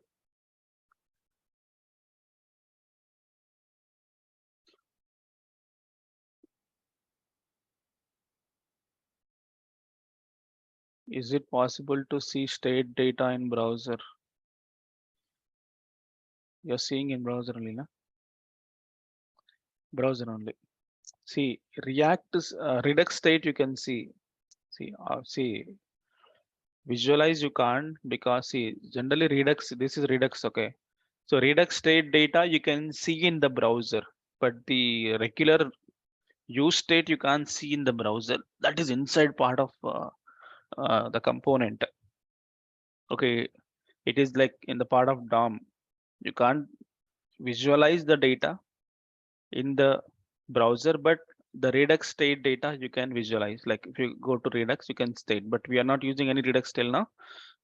Is it possible to see state data in browser? You're seeing in browser only, na? Browser only. See, React is Redux state you can see. See, visualize you can't because see, generally Redux, this is Redux, okay. So Redux state data you can see in the browser, but the regular use state you can't see in the browser. That is inside part of the component. Okay, it is like in the part of DOM. You can't visualize the data in the browser, but the Redux state data you can visualize. Like if you go to Redux, you can state, but we are not using any Redux till now.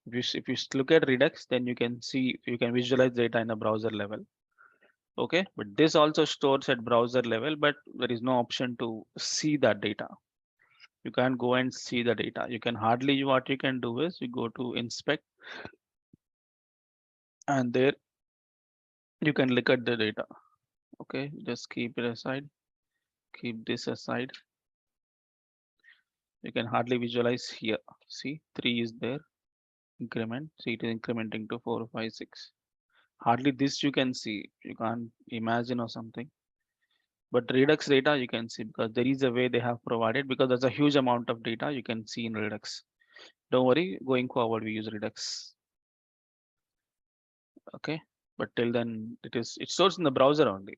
If you look at Redux, then you can see, you can visualize data in a browser level. Okay, but this also stores at browser level, but there is no option to see that data. You can't go and see the data. You can hardly, what you can do is you go to inspect, and there you can look at the data. Okay, just keep it aside, keep this aside. You can hardly visualize here. See, 3 is there, increment. See, it is incrementing to 4, 5, 6. Hardly this you can see. You can't imagine or something. But Redux data you can see because there is a way they have provided, because there's a huge amount of data you can see in Redux. Don't worry, going forward we use Redux. Okay, but till then it stores in the browser only.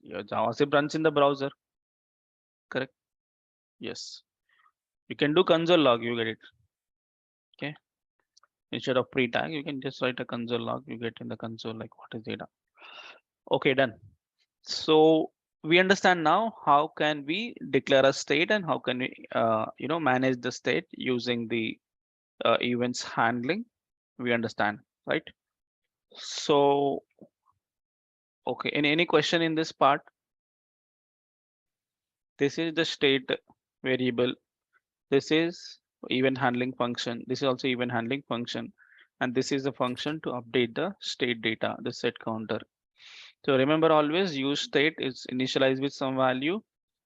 Your JavaScript runs in the browser, correct? Yes. You can do console log, you get it. Okay. Instead of pre-tag, you can just write a console log, you get in the console like what is data. Okay, done. So we understand now how can we declare a state and how can we manage the state using the events handling. We understand, right? So okay, any question in this part? This is the state variable. This is event handling function. This is also event handling function. And this is the function to update the state data, the set counter. So remember, always use state is initialized with some value.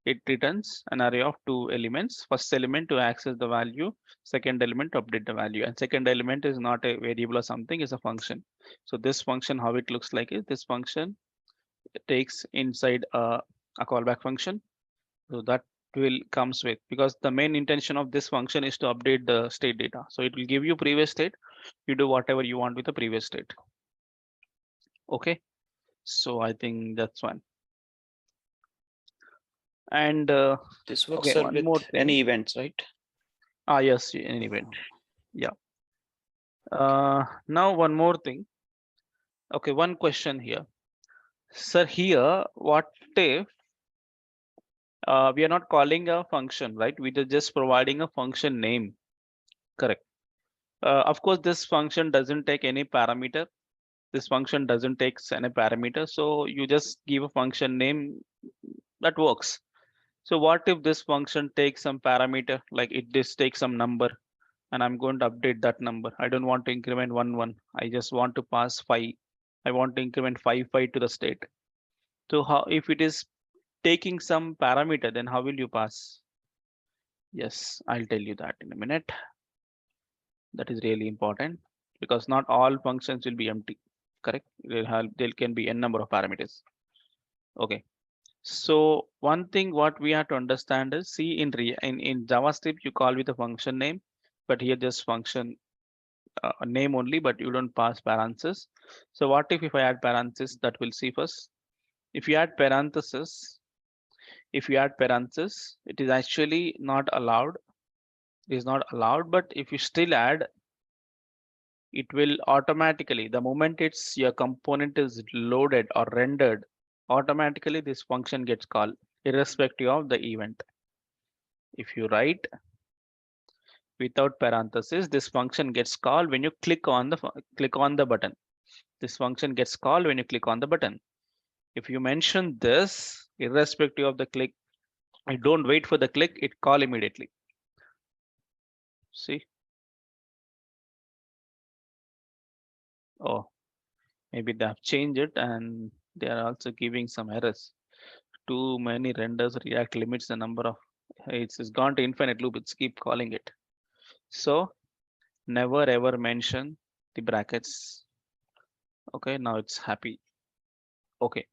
It returns an array of 2 elements. First element to access the value, second element to update the value. And second element is not a variable or something, it's a function. So this function, how it looks like is this function takes inside a callback function. So that will comes with, because the main intention of this function is to update the state data. So it will give you previous state. You do whatever you want with the previous state. Okay. So I think that's one. And This works, okay, sir, one with more thing. any events, right? Yes, an event. Yeah. Now one more thing. Okay, one question here. Sir, here, what if we are not calling a function, right? We are just providing a function name. Correct. Of course, this function doesn't take any parameter. This function doesn't take any parameter. So you just give a function name that works. So what if this function takes some parameter, like it just takes some number, and I'm going to update that number. I don't want to increment 1, 1. I just want to pass 5. I want to increment 5, 5 to the state. So how, if it is taking some parameter, then how will you pass? Yes, I'll tell you that in a minute. That is really important because not all functions will be empty, correct? There can be n number of parameters. Okay. So one thing what we have to understand is, see in JavaScript you call with a function name, but here just function name only, but you don't pass parentheses. So what if I add parentheses? That we'll see first. If you add parentheses, it is actually not allowed. It is not allowed, but if you still add, it will automatically, the moment it's your component is loaded or rendered, automatically this function gets called irrespective of the event. If you write without parentheses, this function gets called when you click on the button. This function gets called when you click on the button. If you mention this, irrespective of the click, I don't wait for the click, it call immediately. See? Oh, maybe they have changed it and they are also giving some errors. Too many renders React limits the number of, it's gone to infinite loop, it's keep calling it. So Never ever mention the brackets. Okay, now it's happy. Okay.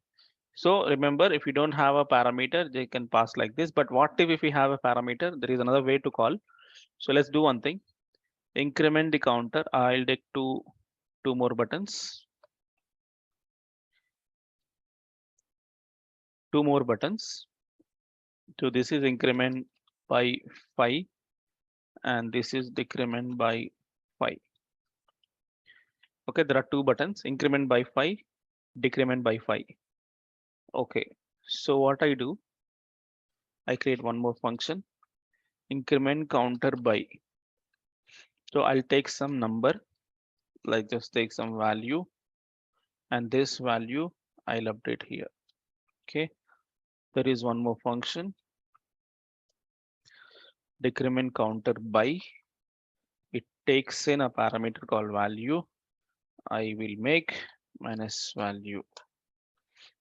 So remember, if you don't have a parameter, they can pass like this. But what if we have a parameter? There is another way to call. So let's do one thing. Increment the counter. I'll take two more buttons. Two more buttons. So this is increment by 5 and this is decrement by 5. Okay, there are two buttons, increment by 5, decrement by 5. Okay, so what I do, I create one more function, increment counter by. So I'll take some number, like just take some value, and this value I'll update here. Okay, there is one more function, decrement counter by. It takes in a parameter called value. I will make minus value.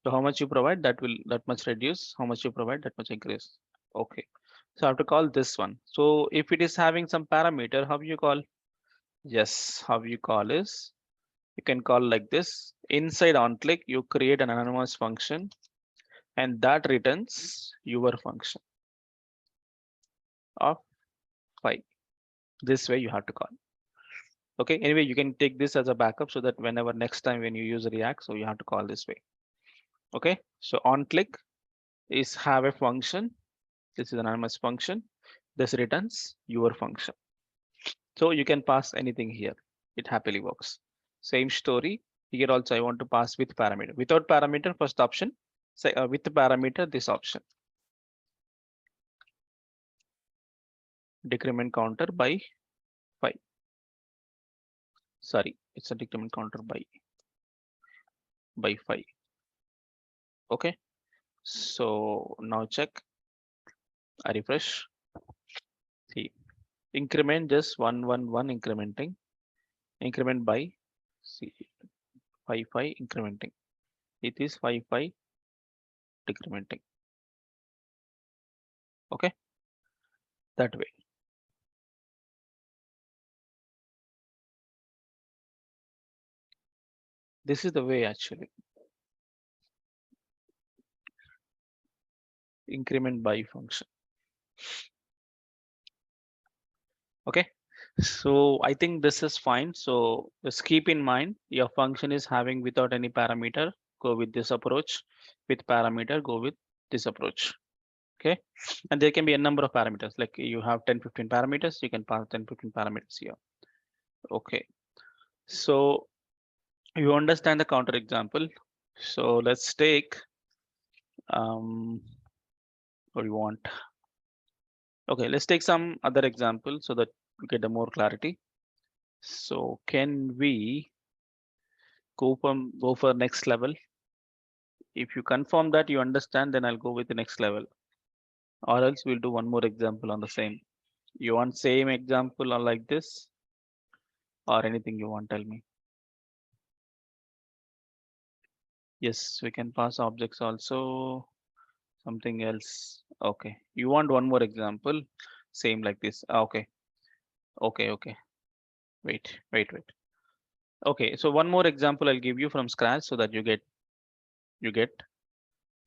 So how much you provide, that much reduce. How much you provide, that much increase. Okay. So I have to call this one. So if it is having some parameter, how you call? Yes, how you call is you can call like this. Inside on click, you create an anonymous function and that returns your function of 5. This way you have to call. Okay. Anyway, you can take this as a backup so that whenever next time when you use React, so you have to call this way. Okay. So on click is have a function. This is an anonymous function. This returns your function. So you can pass anything here. It happily works. Same story. Here also I want to pass with parameter. Without parameter, first option. Say with the parameter, this option. Decrement counter by 5. Sorry, it's a decrement counter by 5. Okay. So now check. I refresh. See, increment just 1 1 1 incrementing. Increment by see 5 5 incrementing. It is 5 5 decrementing. Okay, that way. This is the way actually. Increment by function. Okay, so I think this is fine. So just keep in mind your function is having without any parameter, go with this approach. With parameter, go with this approach. Okay, and there can be a number of parameters, like you have 10 15 parameters, you can pass 10 15 parameters here. Okay, so you understand the counter example. So let's take what do you want? Okay, let's take some other example so that we get a more clarity. So can we go for next level? If you confirm that you understand, then I'll go with the next level. Or else we'll do one more example on the same. You want same example or like this? Or anything you want, tell me. Yes, we can pass objects also. Something else. Okay. You want one more example? Same like this. Okay. Okay. Wait. Okay, so one more example I'll give you from scratch so that you get.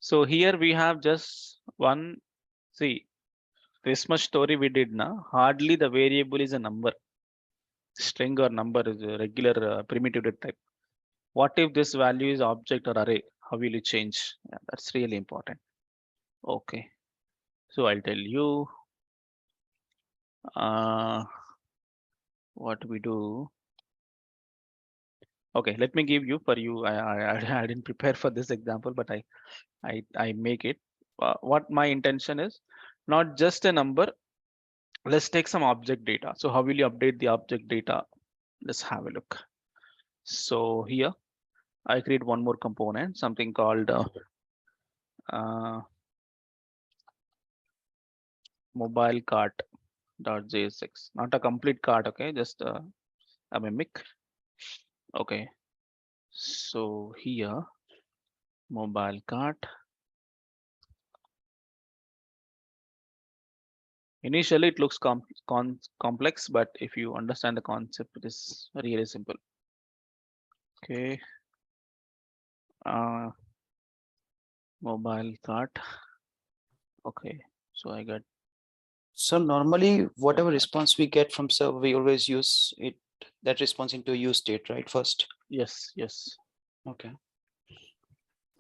So here we have just one. See, this much story we did now. Hardly the variable is a number. String or number is a regular primitive data type. What if this value is object or array? How will you change? Yeah, that's really important. Okay, so I'll tell you what we do. Okay, let me give you for you. I didn't prepare for this example, but I make it. What my intention is, not just a number. Let's take some object data. So how will you update the object data? Let's have a look. So here I create one more component, something called mobile cart.jsx. Not a complete cart, okay, just a mimic. Okay, so here mobile cart Initially, it looks complex, but if you understand the concept, it is really simple. Okay. Mobile cart. Okay. So I got. So normally, whatever response we get from server, we always use it, that response into use state, right? First. Yes. Yes. Okay.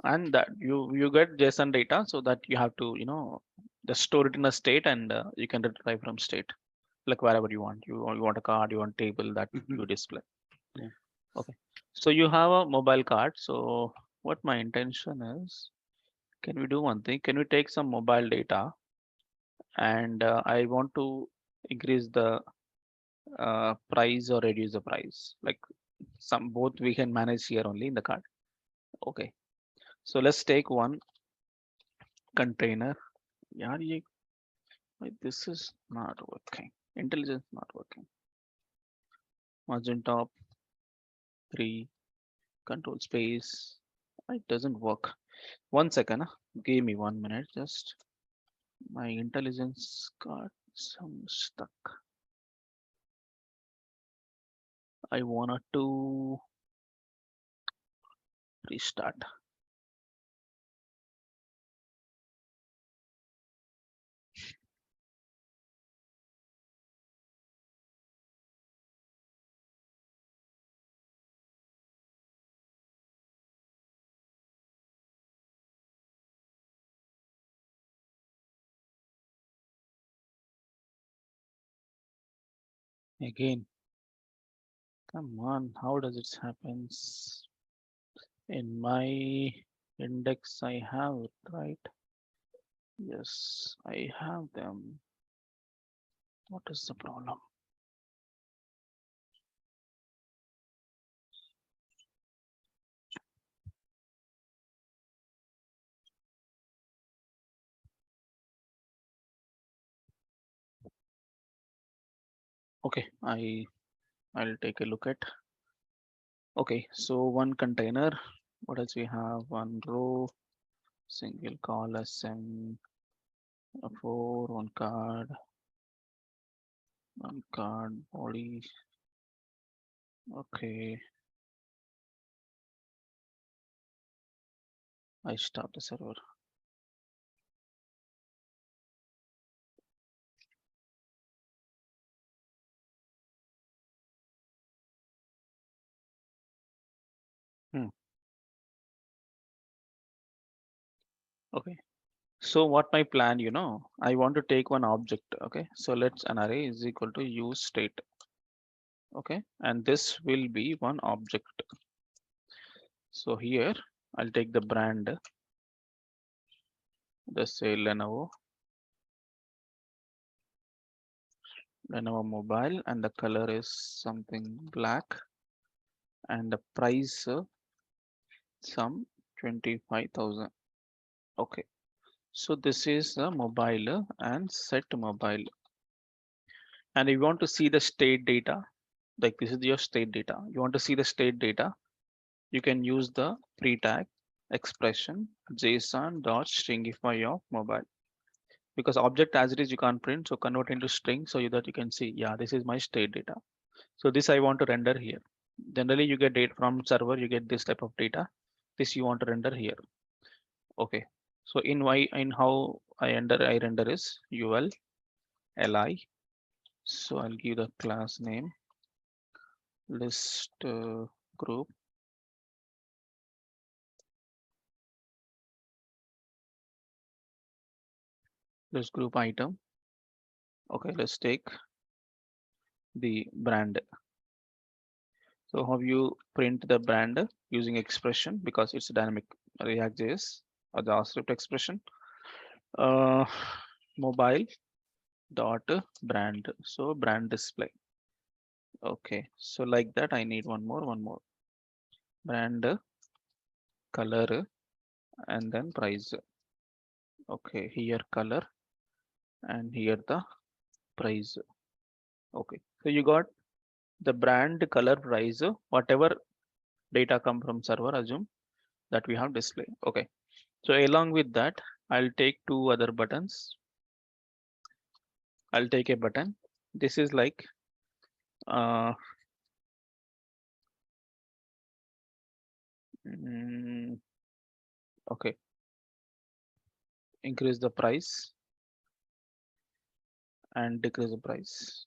And that you get JSON data, so that you have to just store it in a state, and you can retrieve from state, like wherever you want. You want a card, you want table that you display. Yeah. Okay. So you have a mobile card. So what my intention is, can we do one thing? Can we take some mobile data, and I want to increase the price or reduce the price, like some both we can manage here only in the card. Okay. So let's take one container. Yeah, this is not working. Intelligence not working. Margin top 3 control space. It doesn't work. 1 second. Give me 1 minute. Just my intelligence got some stuck. I wanted to restart. Again. Come on, how does it happens? In my index I have it, right? Yes, I have them. What is the problem? Okay, I'll take a look at. Okay, so one container. What else we have? One row, single call SM, a 4, one card body. Okay, I stop the server. Okay. So what my plan, I want to take one object. Okay. So let's an array is equal to use state. Okay. And this will be one object. So here I'll take the brand, let's say Lenovo mobile, and the color is something black, and the price some 25,000. Okay. So this is the mobile and set mobile. And you want to see the state data, like this is your state data. You want to see the state data. You can use the pre-tag expression JSON.stringify of mobile, because object as it is you can't print, so convert into string so that you can see, yeah, this is my state data. So this I want to render here. Generally you get data from server, you get this type of data. This you want to render here. Okay. So in how I render is ul li. So I'll give the class name list group. List group item. Okay, let's take the brand. So how you print the brand using expression, because it's a dynamic React.js or JavaScript expression. Mobile dot brand. So brand display. Okay, so like that I need one more brand color and then price. Okay, here color and here the price. Okay, so you got the brand, color, price, whatever data come from server, assume that we have display. Okay, so along with that I'll take two other buttons. I'll take a button. This is like okay, increase the price and decrease the price.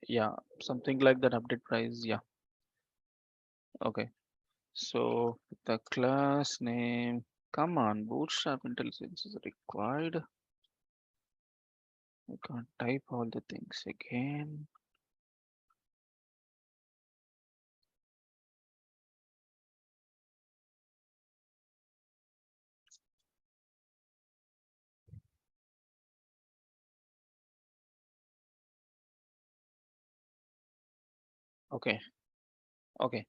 Yeah, something like that. Update price. Yeah. Okay. So the class name. Come on, Bootstrap intelligence is required. I can't type all the things again. Okay. Okay.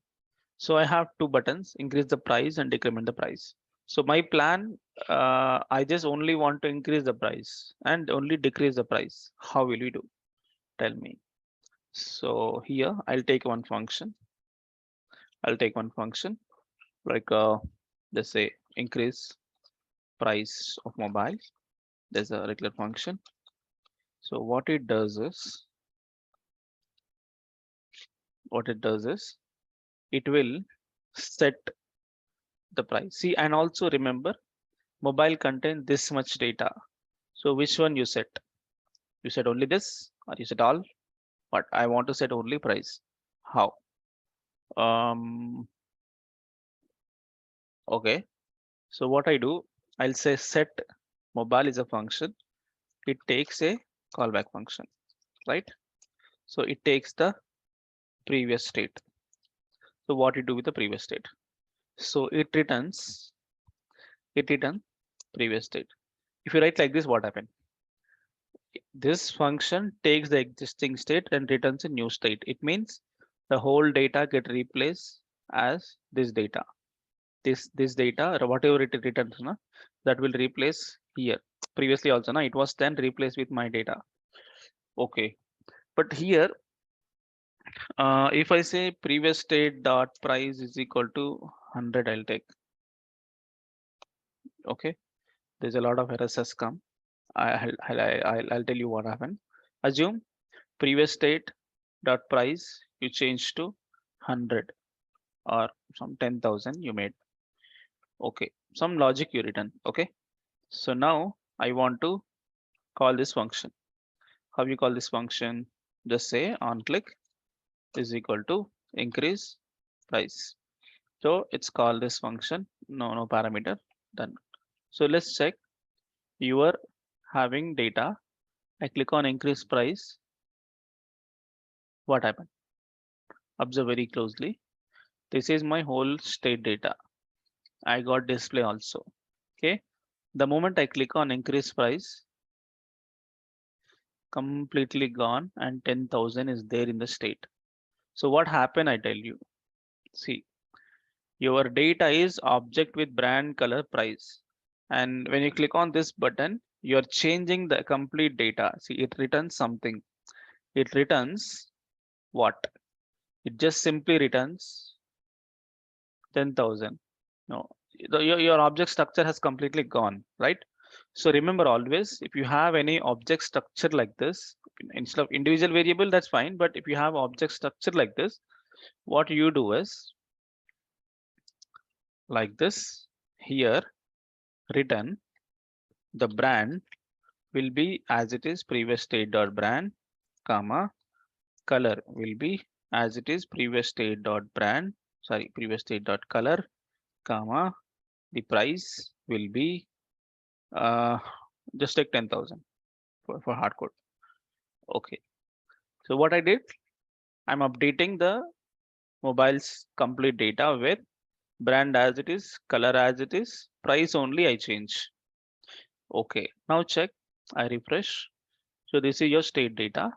So I have two buttons, increase the price and decrement the price. So my plan, I just only want to increase the price and only decrease the price. How will we do? Tell me. So here I'll take one function. I'll take one function like let's say increase price of mobile. There's a regular function. So what it does is it will set the price. See, and also remember mobile contain this much data. So which one you set? You set only this or you set all? But I want to set only price. How? Okay. So what I do, I'll say set mobile is a function. It takes a callback function, right? So it takes the previous state. So what you do with the previous state? So it returns previous state. If you write like this, what happened? This function takes the existing state and returns a new state. It means the whole data get replaced as this data. This data or whatever it returns, na, that will replace here. Previously also, na, it was then replaced with my data. Okay, but here if I say previous state dot price is equal to 100, I'll take. Okay, there's a lot of errors has come. I'll tell you what happened. Assume previous state dot price you change to 100 or some 10,000 you made. Okay, some logic you written. Okay, so now I want to call this function. How you call this function? Just say on click is equal to increase price. So it's called this function. No parameter. Done. So let's check. You are having data. I click on increase price. What happened? Observe very closely. This is my whole state data. I got display also. Okay. The moment I click on increase price, completely gone and 10,000 is there in the state. So what happened? I tell you. See, your data is object with brand, color, price. And when you click on this button, you're changing the complete data. See, it returns something. It returns what? It just simply returns 10,000. No, your object structure has completely gone, right? So remember always, if you have any object structure like this, instead of individual variable, that's fine. But if you have object structure like this, what you do is like this here, return the brand will be as it is previous state dot brand, comma, color will be as it is previous state dot brand, sorry, previous state dot color, comma, the price will be just take 10,000 for hard code. Okay, so what I did, I'm updating the mobile's complete data with brand as it is, color as it is, price only I change. Okay, now check, I refresh. So this is your state data.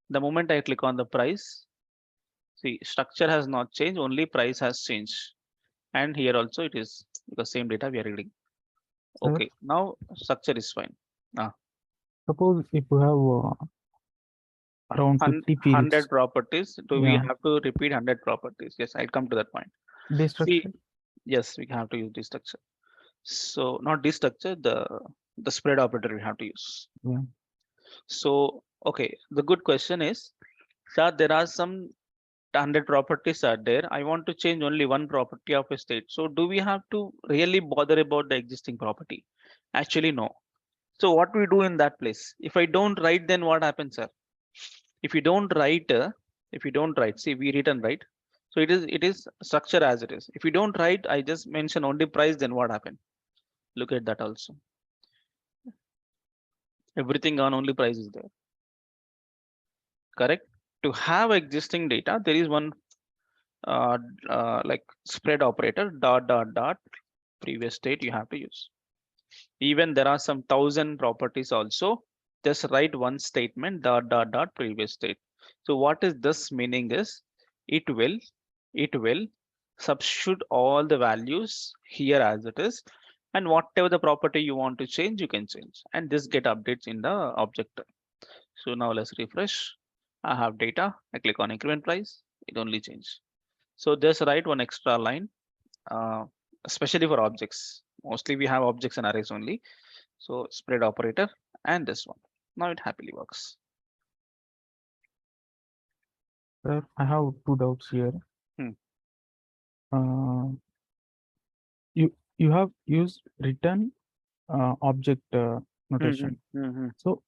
The moment I click on the price, see, structure has not changed, only price has changed. And here also it is the same data we are reading. Sir, Okay, now structure is fine. suppose if you have around 50 100 fields, properties. Do we yeah, have to repeat 100 properties? Yes, I'll come to that point. this See, structure. yes, we have to use this structure. So not this structure, the spread operator we have to use. Yeah. So okay, the good question is, sir, there are some 100 properties are there. I want to change only one property of a state. So do we have to really bother about the existing property? Actually, no. So what we do in that place? If I don't write, then what happens, sir? If you don't write, see, we written right. So it is structure as it is. If you don't write, I just mention only price, then what happened? Look at that also. Everything on only price is there. Correct. To have existing data, there is one like spread operator dot previous state you have to use. Even there are some 1,000 properties also. Just write one statement dot previous state. So what is this meaning is it will substitute all the values here as it is, and whatever the property you want to change, you can change, and this get updates in the object. So now let's refresh. I have data. I click on increment price. It only change. So just write one extra line, especially for objects. Mostly we have objects and arrays only. So spread operator and this one. Now it happily works. Sir, I have two doubts here. Hmm. You have used return object notation. So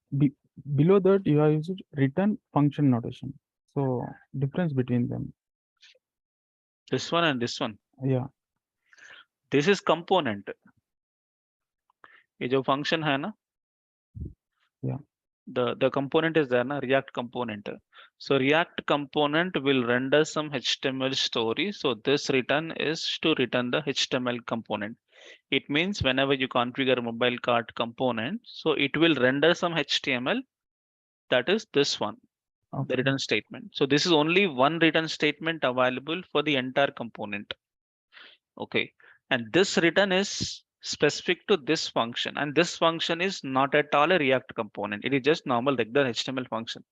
below that you have used return function notation. So difference between them. This one and this one. Yeah. This is component. ये जो function है ना? Yeah. The component is there na, React component. So React component will render some HTML story. So this return is to return the HTML component. It means whenever you configure mobile cart component, so it will render some HTML. That is this one, the return statement. So this is only one return statement available for the entire component. Okay, and this return is specific to this function, and this function is not at all a React component. It is just normal regular HTML function.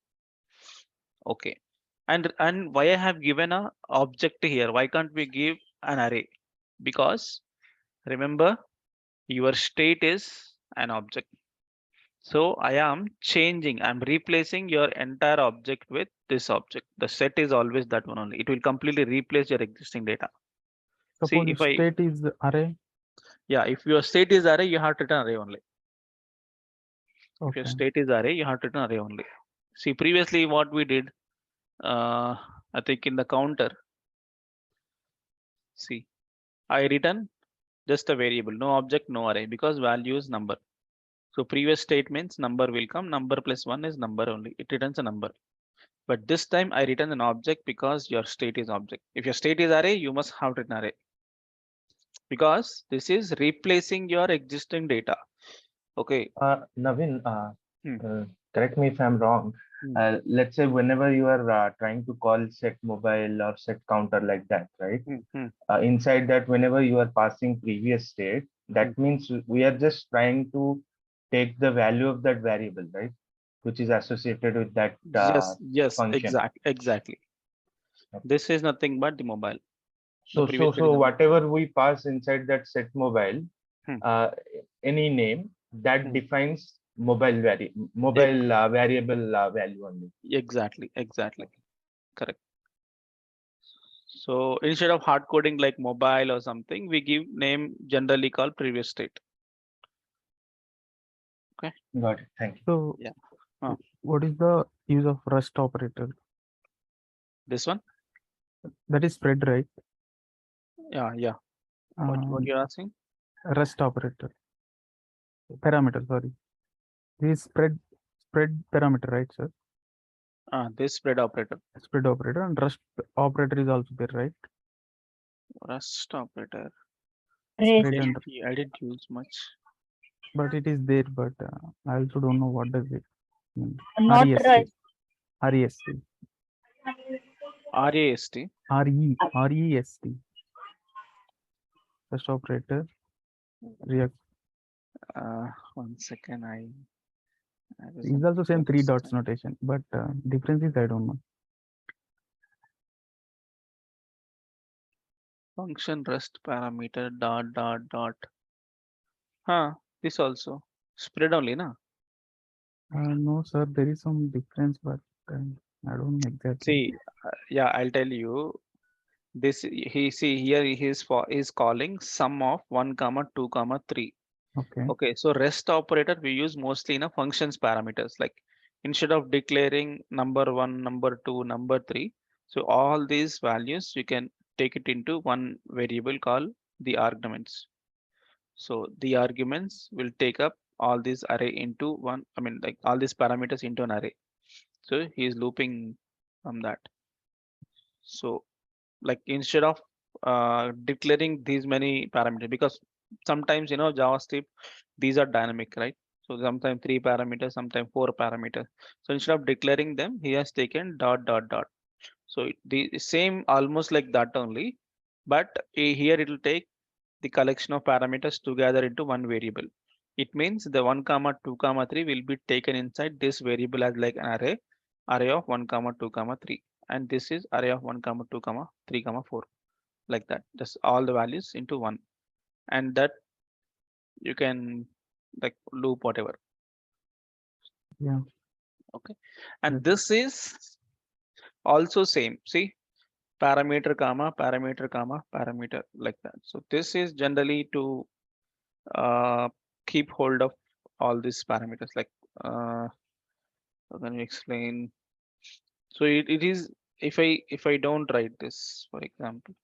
Okay, and why I have given a object here? Why can't we give an array? Because remember, your state is an object. So I am changing, I'm replacing your entire object with this object. The set is always that one only. It will completely replace your existing data. Suppose See, if I, state is array. yeah, if your state is array, you have to return array only. If your Okay. state is array, you have to return array only. See, previously what we did, I think in the counter, see, I return just a variable, no object, no array, because value is number. So previous state means number will come, number plus one is number only. It returns a number. But this time I return an object because your state is object. If your state is array, you must have written array, because this is replacing your existing data. Okay. Navin, Hmm. correct me if I'm wrong. Let's say whenever you are trying to call set mobile or set counter like that, right? Inside that, whenever you are passing previous state, that means we are just trying to take the value of that variable, right? Which is associated with that Yes, function. exactly. Okay. This is nothing but the mobile. So whatever we pass inside that set mobile, any name that defines mobile variable value only. Exactly. Correct. So instead of hard coding like mobile or something, we give name generally called previous state. Okay. Got it. Thank you. So yeah. What is the use of rest operator? This one? That is spread, right? Yeah. What you're asking? Rest operator. Parameter, sorry. This spread parameter, right, sir? This spread operator. Spread operator and rest operator is also there, right? Rest operator. I didn't use much. But it is there, but I also don't know what does it mean. Not right. REST. REST. REST. Rest operator. React. 1 second. It's also same 3 dots notation, but difference is I don't know. Function rest parameter dot. This also spread only, na? No, sir, there is some difference, but I don't exactly. See, yeah, I'll tell you. This here is calling sum of 1 comma 2 comma 3. Okay. Okay, so rest operator we use mostly in a functions parameters, like instead of declaring number 1, number 2, number 3. So all these values you can take it into one variable called the arguments. So the arguments will take up all these array into one, I mean like all these parameters into an array. So he is looping from that. So like instead of declaring these many parameters, because sometimes JavaScript, these are dynamic, right? So sometimes 3 parameters, sometimes 4 parameters. So instead of declaring them, he has taken dot dot dot. So the same almost like that only, but here it will take the collection of parameters together into one variable. It means the 1 comma 2 comma 3 will be taken inside this variable as like an array of 1 comma 2 comma 3, and this is array of 1 comma 2 comma 3 comma 4, like that, just all the values into one, and that you can like loop whatever. Yeah. Okay, and Yes. this is also same. See, parameter comma parameter comma parameter, like that. So this is generally to keep hold of all these parameters, like how can we explain? So it is, if I don't write this, for example,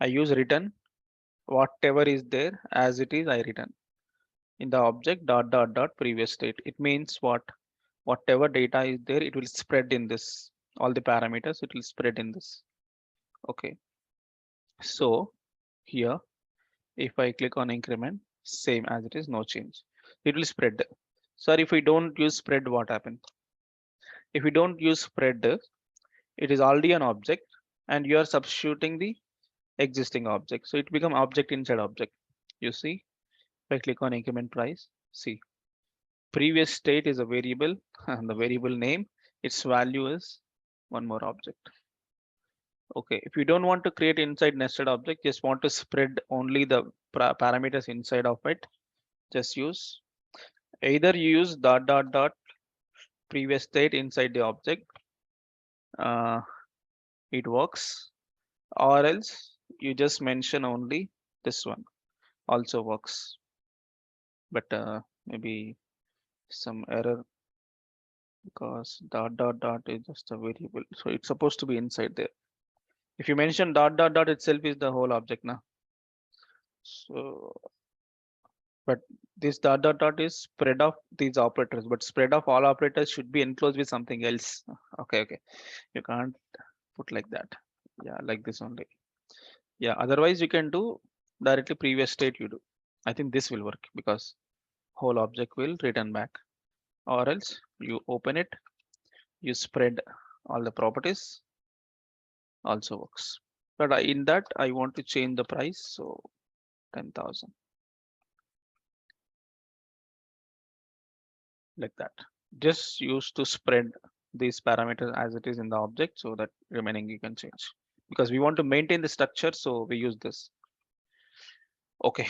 I use return whatever is there as it is, I return in the object dot dot dot previous state. It means whatever data is there, it will spread in this, all the parameters, it will spread in this. Okay, so here if I click on increment, same as it is, no change, it will spread. Sir, if we don't use spread, what happens? If we don't use spread, it is already an object and you are substituting the existing object, so it become object inside object. You see, if I click on increment price, see, previous state is a variable and the variable name, its value is one more object. Okay, if you don't want to create inside nested object, just want to spread only the parameters inside of it, just use either you use dot dot dot previous state inside the object, it works, or else you just mention only this one, also works, but maybe some error because dot dot dot is just a variable, so it's supposed to be inside there. If you mention dot dot dot itself is the whole object now. So, but this dot dot dot is spread of these operators, but spread of all operators should be enclosed with something else. Okay, you can't put like that. Yeah, like this only. Yeah, otherwise you can do directly previous state you do. I think this will work because whole object will return back, or else you open it, you spread all the properties, also works. But in that I want to change the price, so 10,000, like that. Just use to spread these parameters as it is in the object, so that remaining you can change, because we want to maintain the structure, so we use this. Okay,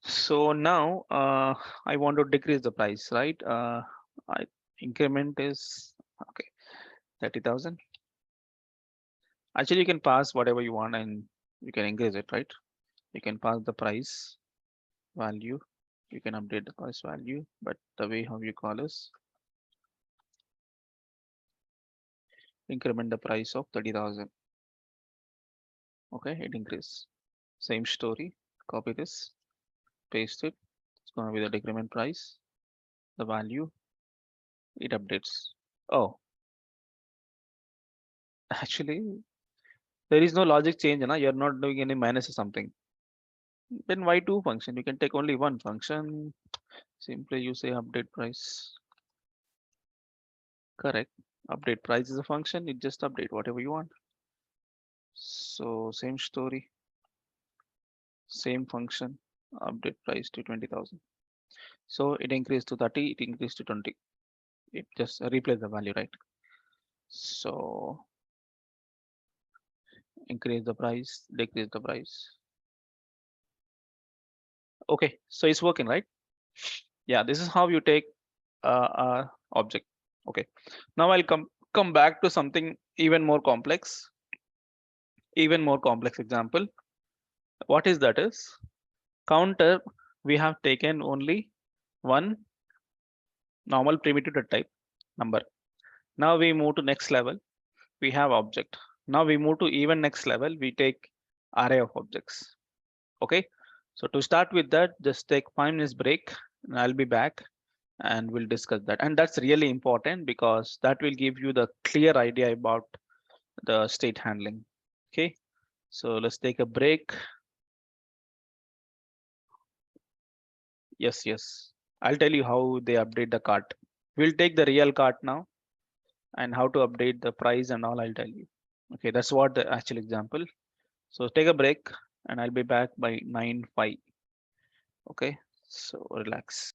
so now I want to decrease the price, right? I increment is okay, 30,000. Actually, you can pass whatever you want and you can increase it, right? You can pass the price value, you can update the price value, but the way how you call is increment the price of 30,000. Okay, it increase. Same story, copy this, paste it. It's gonna be the decrement price, the value, it updates. Oh, actually, there is no logic change, na? You're not doing any minus or something. Then why two function? You can take only one function. Simply you say update price. Correct. Update price is a function, it just update whatever you want. So same story, same function, update price to 20,000. So it increased to 30, it increased to 20. It just replace the value, right? So increase the price, decrease the price. Okay, so it's working, right? Yeah, this is how you take object. Okay, now I'll come back to something even more complex. Even more complex example. What is that is counter. We have taken only one normal primitive type number. Now we move to next level. We have object. Now we move to even next level. We take array of objects. Okay. So to start with that, just take 5 minutes break and I'll be back and we'll discuss that. And that's really important because that will give you the clear idea about the state handling. Okay. So let's take a break. Yes, yes. I'll tell you how they update the cart. We'll take the real cart now and how to update the price and all I'll tell you. Okay, that's what the actual example. So take a break and I'll be back by 9:05. Okay, so relax.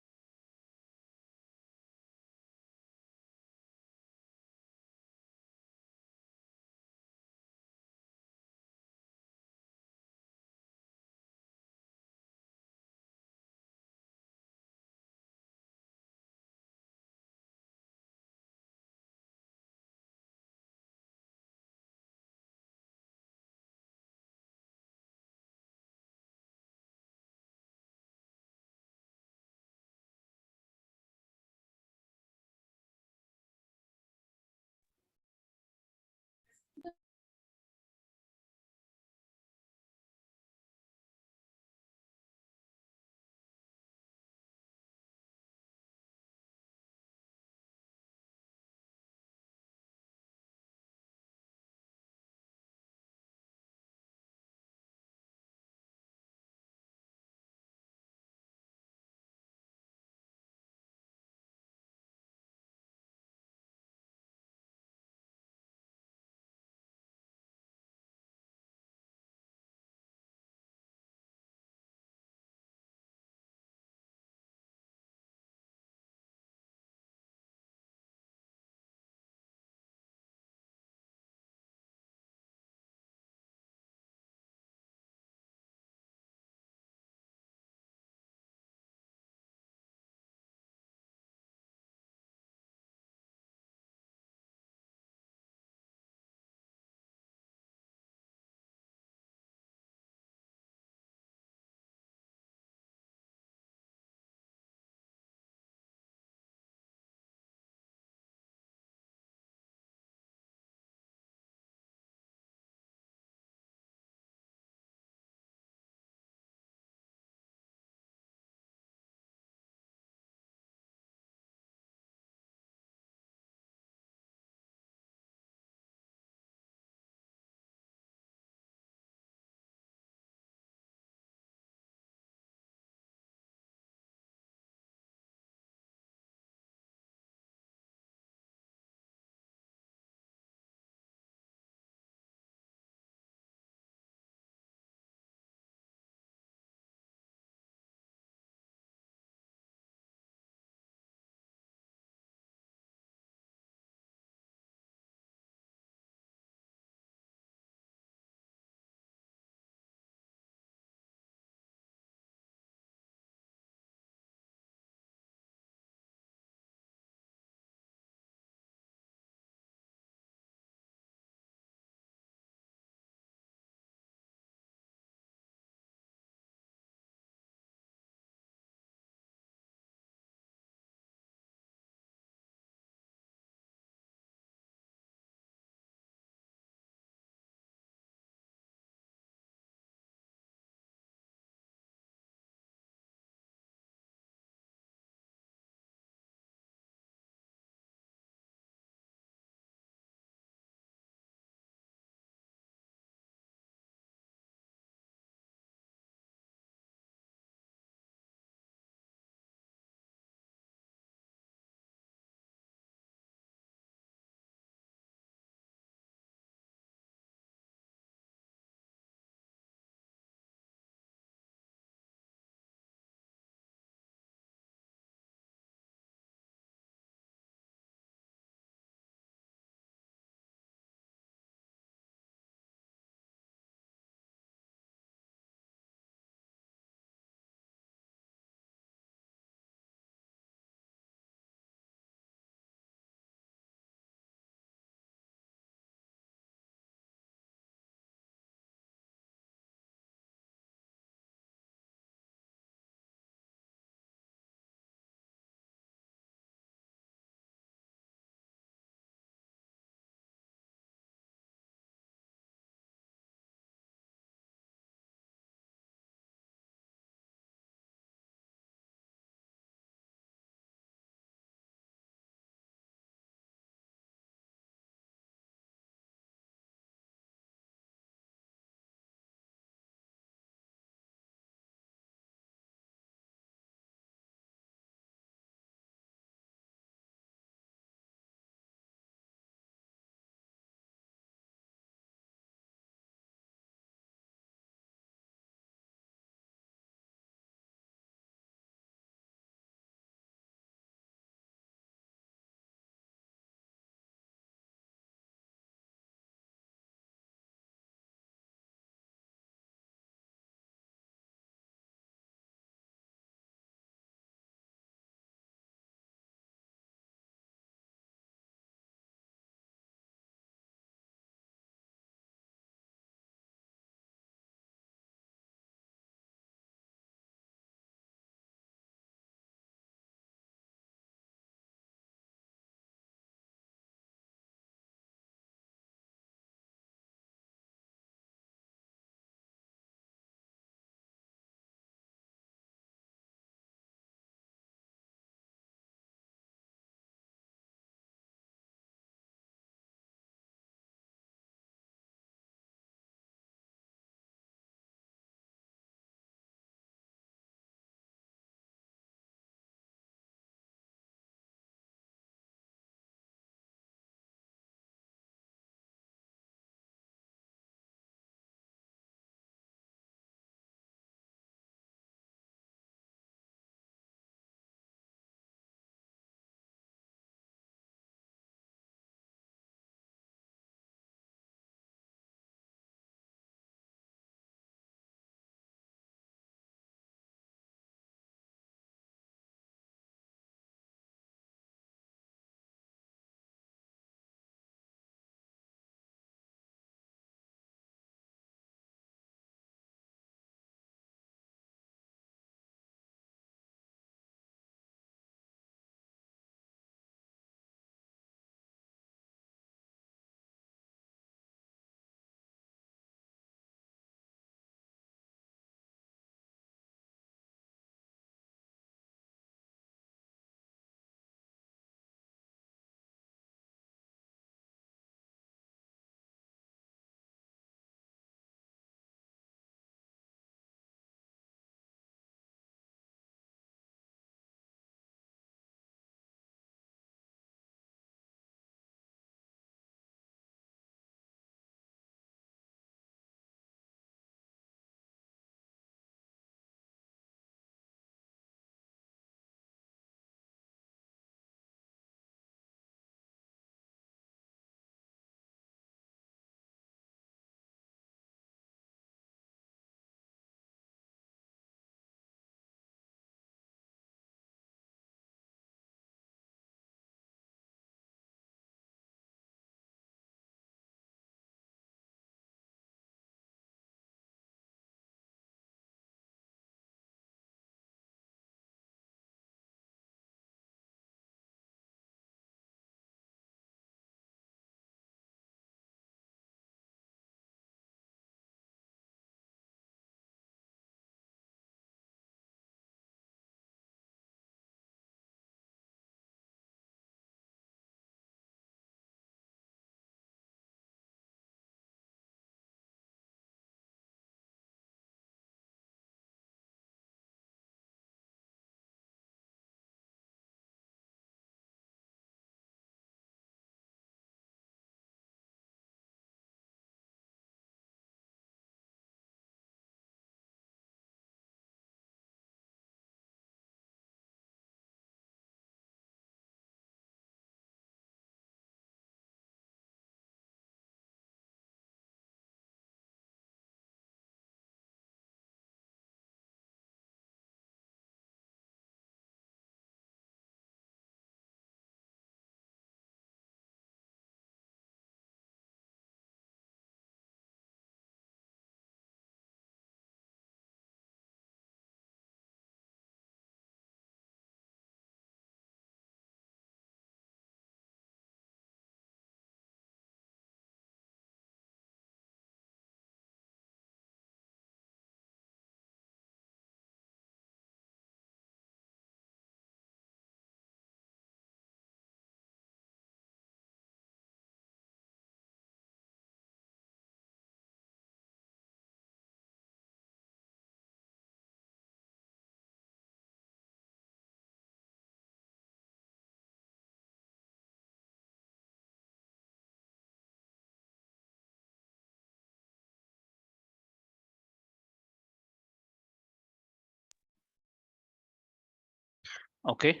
Okay.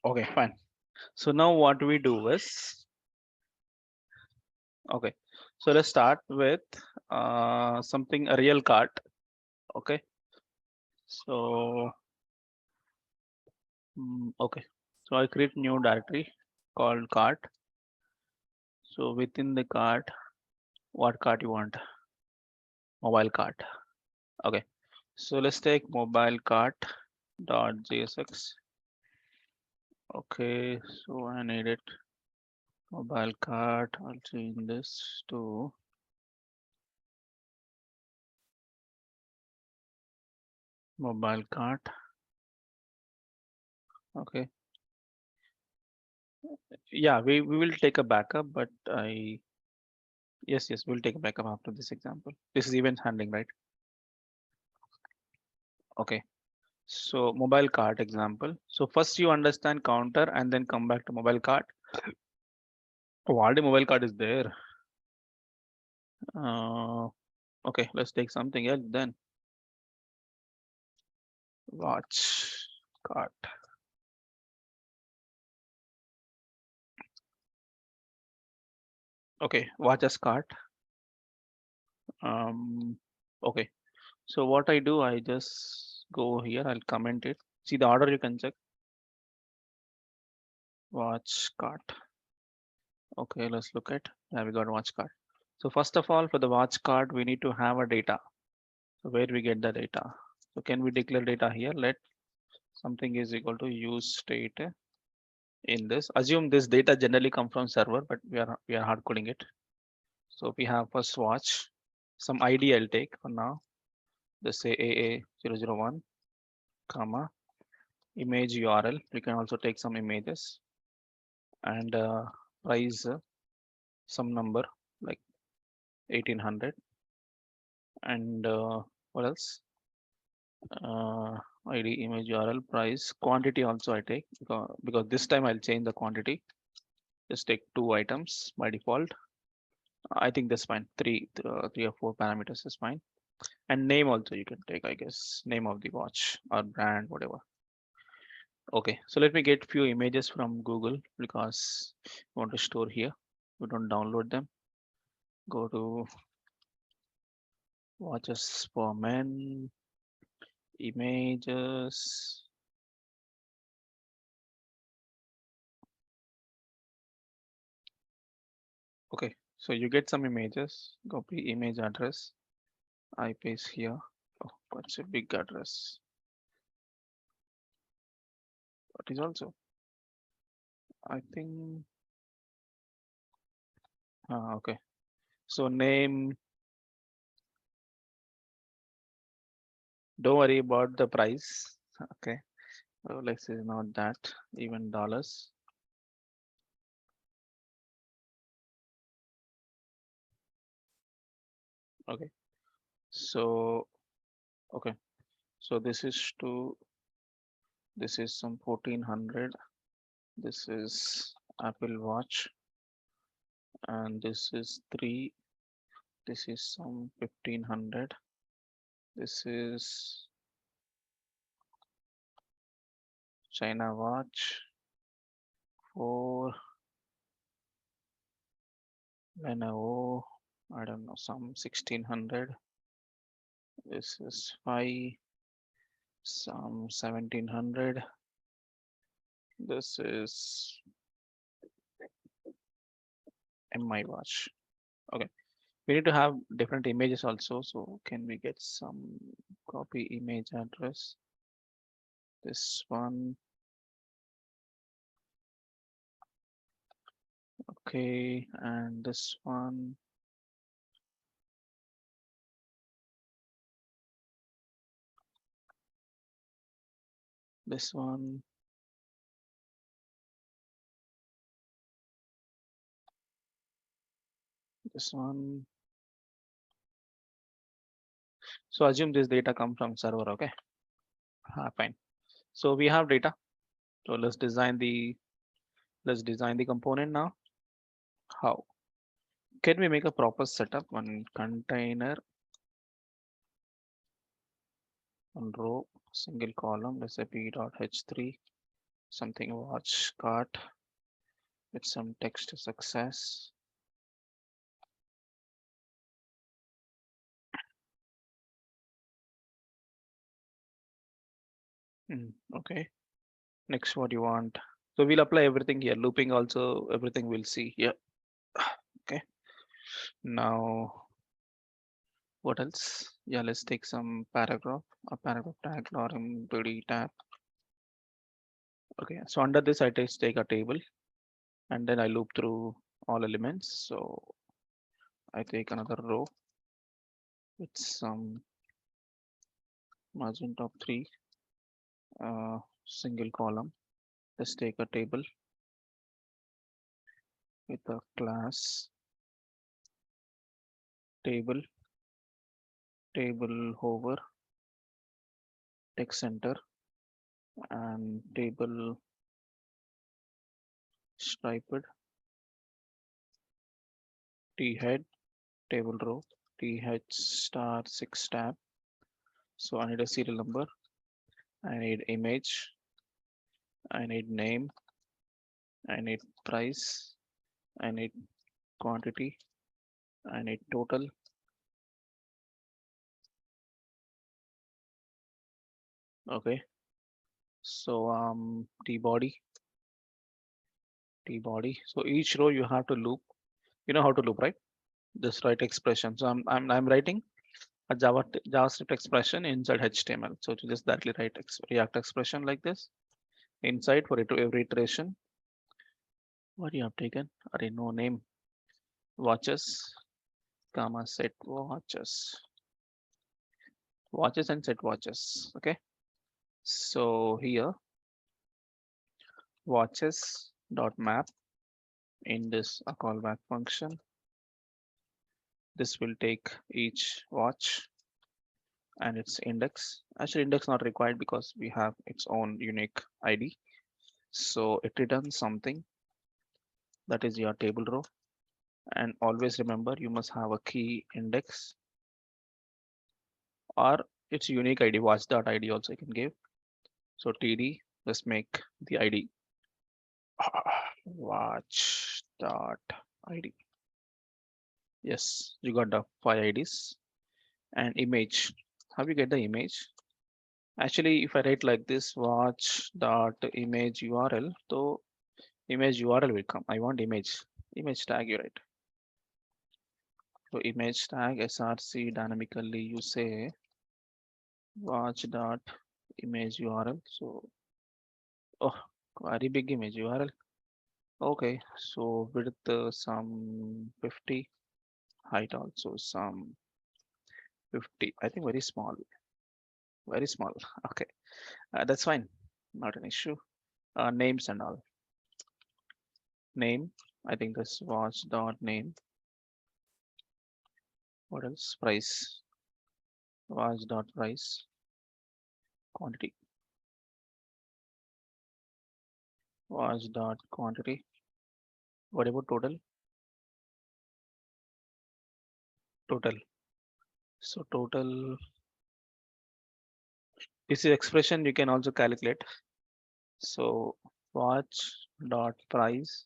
Okay, fine. So now what we do is, okay, so let's start with something, a real cart. Okay. So, okay. So I create new directory called cart. So within the cart, what cart you want? Mobile cart. Okay. So let's take mobile cart dot .jsx. Okay. So I need it. Mobile cart. I'll change this to mobile cart. Okay. Yeah, we will take a backup, but yes, we'll take a backup after this example. This is event handling, right? Okay. So mobile cart example. So first you understand counter and then come back to mobile cart. Oh, already mobile cart is there. Okay, let's take something else then. Watch cart. Okay, watch as cart. Okay. So what I do, I just go here, I'll comment it. See the order you can check. Watch cart. Okay, let's look at, yeah, we got watch cart. So first of all, for the watch cart, we need to have a data. So where we get the data? So can we declare data here? Let something is equal to use state in this. Assume this data generally come from server, but we are hard coding it. So we have first watch, some ID I'll take for now. Just say AA001, comma, image URL. We can also take some images and price some number like 1800 and what else? ID, image URL, price, quantity also I take because this time I'll change the quantity. Just take 2 items by default. I think that's fine. Three or four parameters is fine. And name also you can take, I guess, name of the watch or brand, whatever. Okay, so let me get few images from Google because I want to store here. We don't download them. Go to watches for men, images. Okay, so you get some images, copy image address. I paste here. Oh, that's a big address. What is also? I think. Okay. So name. Don't worry about the price. Okay. So let's say not that. Even dollars. Okay. So okay. So this is this is some 1400. This is Apple Watch. And this is 3. This is some 1500. This is China watch. 4. Lenovo. I don't know, some 1600. This is 5. Some 1700. This is MI watch. Okay, we need to have different images also. So can we get some copy image address? This one. Okay, and this one. This one. This one. So assume this data come from server. Okay, fine. So we have data. So let's design the component now. How can we make a proper setup? One container, one row, single column, let's say p.h3, something watch cart with some text success. Okay. Next, what you want? So we'll apply everything here. Looping also, everything we'll see here. Okay. Now, what else? Yeah, let's take some paragraph, a paragraph tag, lorem body tab. Okay. So under this, I just take a table and then I loop through all elements. So I take another row with some margin top 3, single column. Let's take a table with a class table, table hover, text center, and table striped, t head, table row, th star 6 tab. So I need a serial number, I need image, I need name, I need price, I need quantity, I need total. Okay. So t body. So each row you have to loop. You know how to loop, right? Just write expression. So I'm writing a JavaScript expression inside HTML. So to just directly write React expression like this inside for it to every iteration. What you have taken? Array no name. Watches, comma set watches. Watches and set watches. Okay. So here watches dot map in this a callback function. This will take each watch and its index. Actually, index not required because we have its own unique ID. So it returns something that is your table row. And always remember you must have a key index or its unique ID, watch.id also you can give. So TD, let's make the ID watch.id. Yes, you got the 5 IDs and image. How you get the image? Actually, if I write like this watch.image URL, so image URL will come. I want image tag, you write. So image tag src dynamically you say watch.image URL. So oh, very big image URL. Okay, so width some 50, height also some 50. I think very small, very small. Okay, that's fine, not an issue. Names and all. Name, I think this watch dot name. What else? Price, watch dot price. Quantity, watch dot quantity. What about total? Total. So total. This is expression you can also calculate. So watch dot price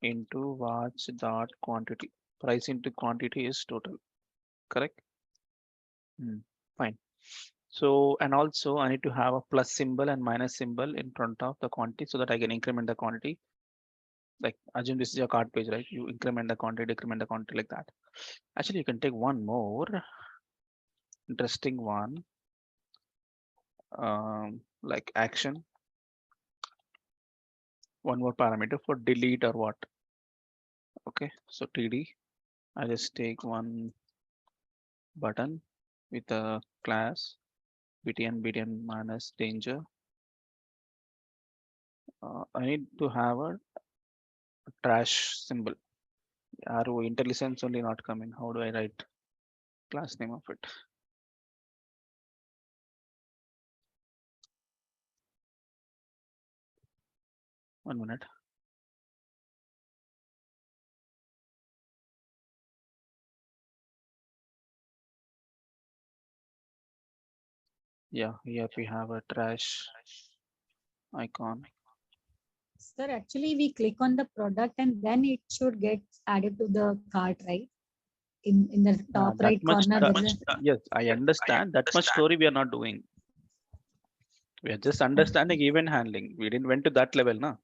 into watch dot quantity. Price into quantity is total. Correct? Fine. So and also I need to have a plus symbol and minus symbol in front of the quantity so that I can increment the quantity. Like assume this is your card page, right? You increment the quantity, decrement the quantity like that. Actually, you can take one more interesting one, like action. One more parameter for delete or what. Okay, so TD, I just take one button with a class btn minus danger. I need to have a trash symbol. Arrow IntelliSense only not coming. How do I write class name of it? One minute. Yeah, here we have a trash icon. Sir, actually we click on the product and then it should get added to the cart, right? In the top That right much, corner, there is yes, I understand that much story we are not doing. We are just understanding event handling. We didn't went to that level, na.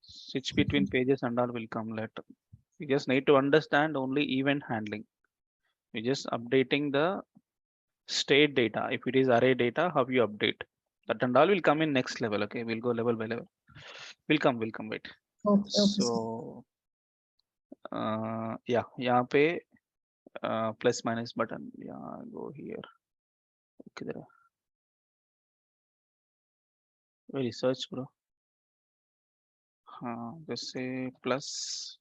Switch between pages and all will come later. We just need to understand only event handling. We just updating the state data. If it is array data, how you update that and all will come in next level. Okay, we'll go level by level. We'll come. Wait. okay, okay, sir. So yeah, यहाँ पे plus minus button. Yeah, go here. Okay, there. Very search, bro. Just say plus.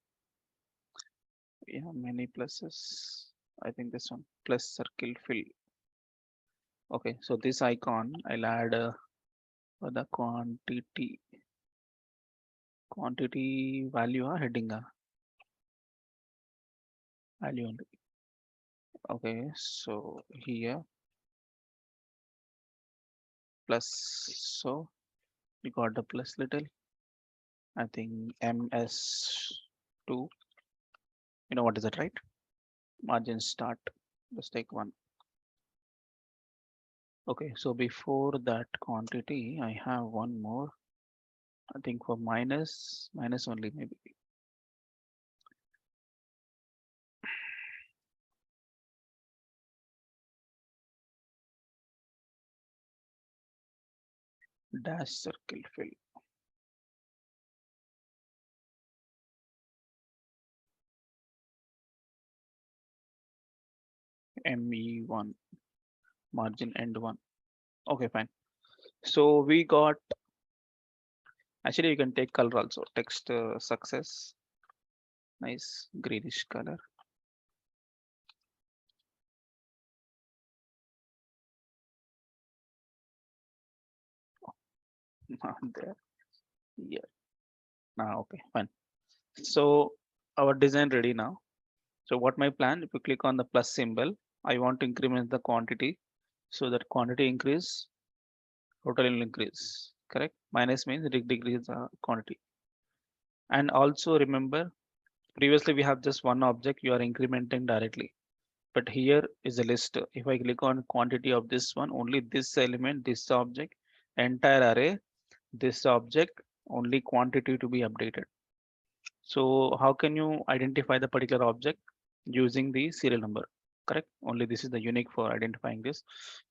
Yeah, many pluses. I think this one plus circle fill. Okay, so this icon I'll add for the quantity value heading value only. Okay, so here plus, so we got the plus little, I think ms2, you know what is that, right? Margin start, let's take one. Okay, so before that quantity I have one more, I think for minus only, maybe. Dash circle fill. me1 margin end one. Okay, fine. So we got, actually you can take color also, text success, nice greenish color. Not there. Yeah. Now, okay, fine. So our design ready now. So what my plan, if you click on the plus symbol, I want to increment the quantity. So that quantity increase, total will increase, correct? Minus means decrease the quantity. And also remember, previously we have just one object, you are incrementing directly. But here is a list. If I click on quantity of this one, only this element, this object, entire array, this object, only quantity to be updated. So how can you identify the particular object? Using the serial number, correct? Only this is the unique for identifying this.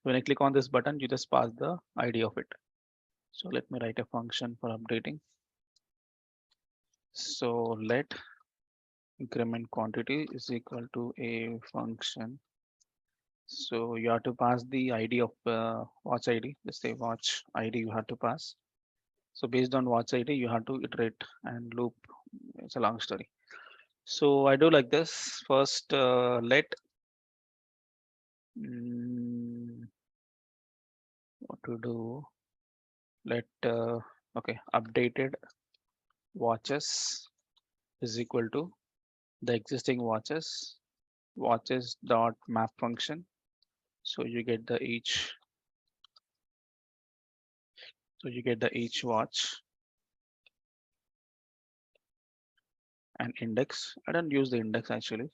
When I click on this button, you just pass the ID of it. So let me write a function for updating. So let increment quantity is equal to a function. So you have to pass the ID of watch ID. Let's say watch ID you have to pass. So based on watch ID, you have to iterate and loop. It's a long story. So I do like this. First, let what to do? Let okay, updated watches is equal to the existing watches dot map function. So you get the each. So you get the each watch and index. I don't use the index actually.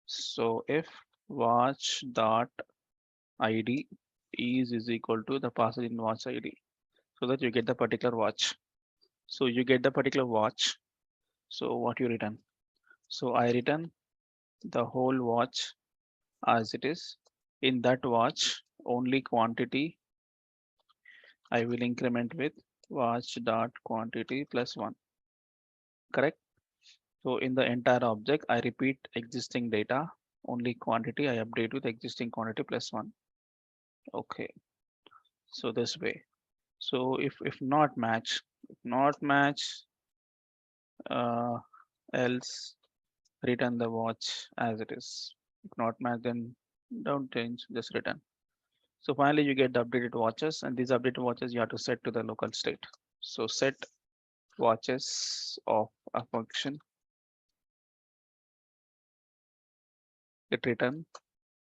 So if watch dot id is equal to the passage in watch id, so that you get the particular watch. So you get the particular watch. So what you return? So I return the whole watch as it is. In that watch, only quantity I will increment with watch dot quantity plus one. Correct? So in the entire object, I repeat existing data, only quantity I update with existing quantity plus one. Okay. So this way. So if not match, uh, else return the watch as it is. If not match, then don't change, just return. So finally you get the updated watches, and these updated watches you have to set to the local state. So set watches of a function, it return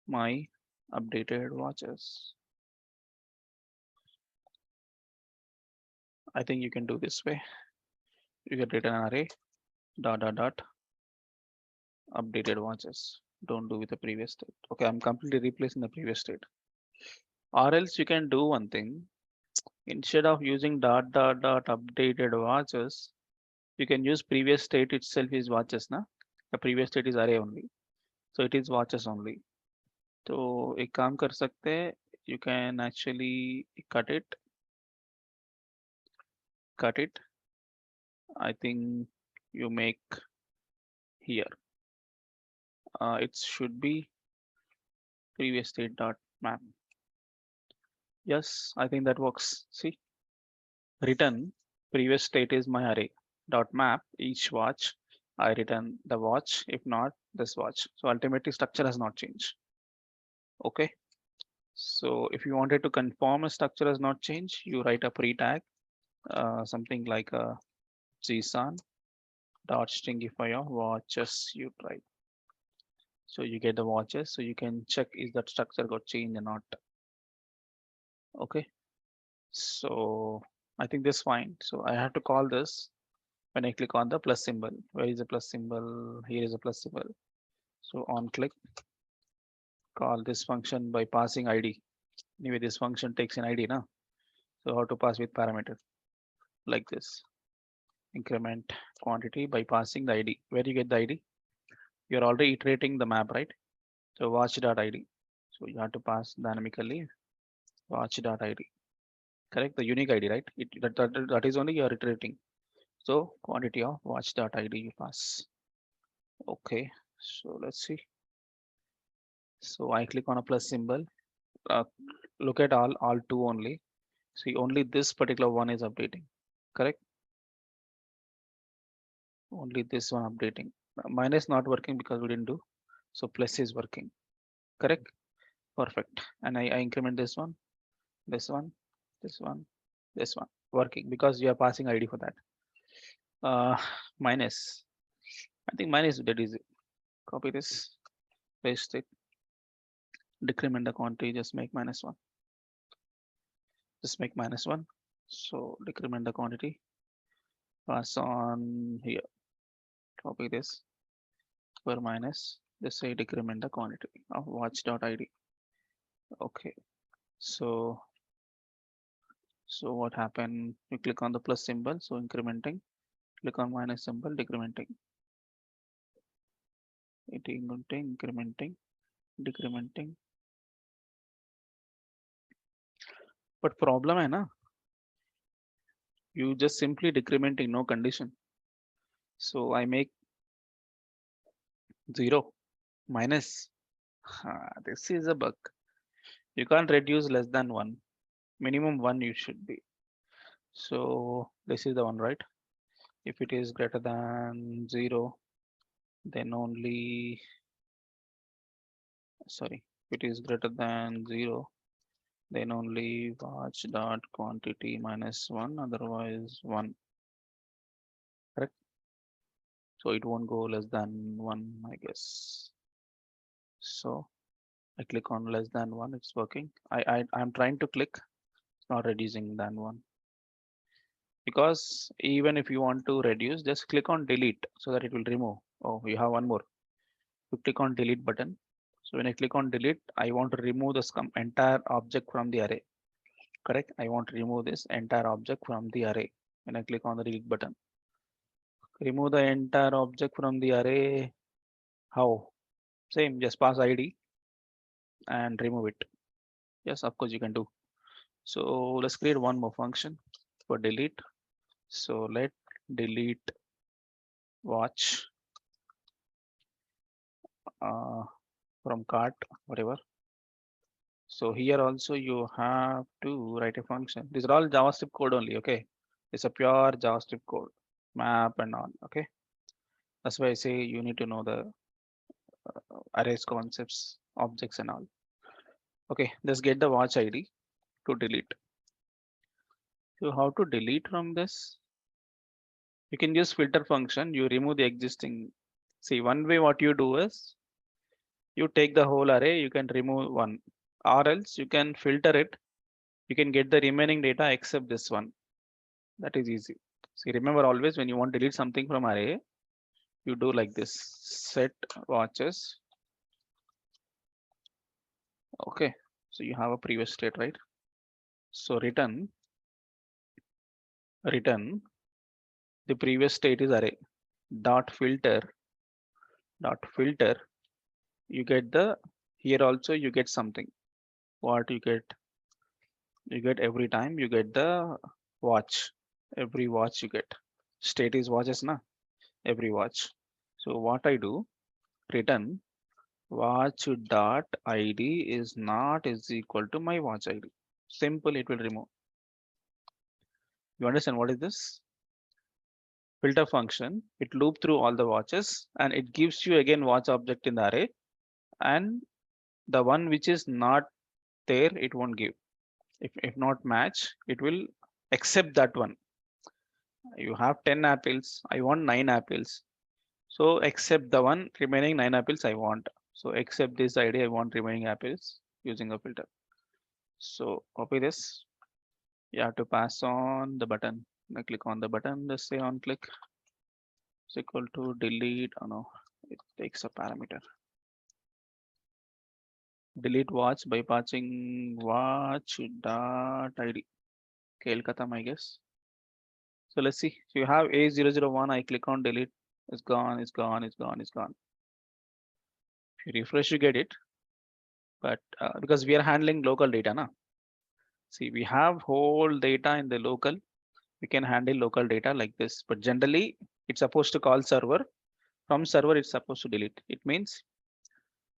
my updated watches. I think you can do this way. You can return an array dot updated watches. Don't do with the previous state. Okay, I'm completely replacing the previous state. Or else you can do one thing. Instead of using dot updated watches, you can use previous state itself is watches. Na? The previous state is array only. So it is watches only. So एक काम कर सकते हैं, you can actually cut it. I think you make here. It should be previous state dot map. Yes, I think that works. See, return previous state is my array dot map each watch. I return the watch. If not, this watch. So ultimately structure has not changed. Okay. So if you wanted to confirm a structure has not changed, you write a pre-tag, something like a JSON dot stringify of watches you try. So you get the watches, so you can check is that structure got changed or not. Okay. So I think this fine. So I have to call this when I click on the plus symbol. Where is the plus symbol? Here is a plus symbol. So on click, call this function by passing ID. Anyway, this function takes an ID now. So how to pass with parameter like this. Increment quantity by passing the ID. Where you get the ID? You're already iterating the map, right? So watch.id. So you have to pass dynamically watch.id. Correct, the unique ID, right? That is only you're iterating. So quantity of watch.id you pass. Okay, so let's see. So I click on a plus symbol. Look at all two only. See, only this particular one is updating. Correct. Only this one updating. Minus not working because we didn't do. So plus is working. Correct. Perfect. And I increment this one, this one, this one, this one. Working because you are passing ID for that. Minus. I think minus that is it. Copy this, paste it, decrement the quantity, just make -1. Just make -1. So decrement the quantity, pass on here, copy this, per minus, just say decrement the quantity of watch.id. Okay, so what happened? You click on the plus symbol, so incrementing, click on minus symbol, decrementing. Incrementing, decrementing. But problem है ना? You just simply decrementing, no condition. So I make 0 minus. This is a bug. You can't reduce less than 1. Minimum 1 you should be. So this is the one, right? If it is greater than 0, then only, sorry, if it is greater than 0, then only watch dot quantity -1, otherwise 1. Correct? So it won't go less than 1, I guess. So I click on less than 1, it's working. I'm trying to click, it's not reducing than 1. Because even if you want to reduce, just click on delete so that it will remove. Oh, you have one more. You click on delete button. So when I click on delete, I want to remove this entire object from the array. Correct? I want to remove this entire object from the array. When I click on the delete button, remove the entire object from the array. How? Same, just pass ID and remove it. Yes, of course you can do. So let's create one more function for delete. So let delete watch from cart, whatever. So here also you have to write a function. These are all JavaScript code only. Okay, it's a pure JavaScript code, map and all. Okay, that's why I say you need to know the arrays concepts, objects and all. Okay, let's get the watch ID to delete. So how to delete from this? You can use filter function. You remove the existing. See, one way what you do is you take the whole array, you can remove one, or else you can filter it. You can get the remaining data except this one. That is easy. See, remember always when you want to delete something from array, you do like this, set watches. Okay, so you have a previous state, right? So return the previous state is array dot filter. You get the, here also you get something. What you get? You get every time you get the watch. Every watch you get. State is watches na, every watch. So what I do, return watch dot id is not is equal to my watch id. Simple, it will remove. You understand what is this? Filter function, it loop through all the watches and it gives you again watch object in the array, and the one which is not there it won't give. If not match, it will accept that one. You have 10 apples, I want 9 apples. So accept the one remaining 9 apples I want. So accept this ID, I want remaining apples using a filter. So copy this. You have to pass on the button. I click on the button, let's say on click is equal to delete. Oh no, it takes a parameter. Delete watch by passing watch dot id. Kelkatam, I guess. So let's see. So you have A001. I click on delete. It's gone. It's gone. It's gone. It's gone. If you refresh, you get it. But because we are handling local data, na. See, we have whole data in the local. We can handle local data like this. But generally, it's supposed to call server. From server, it's supposed to delete. It means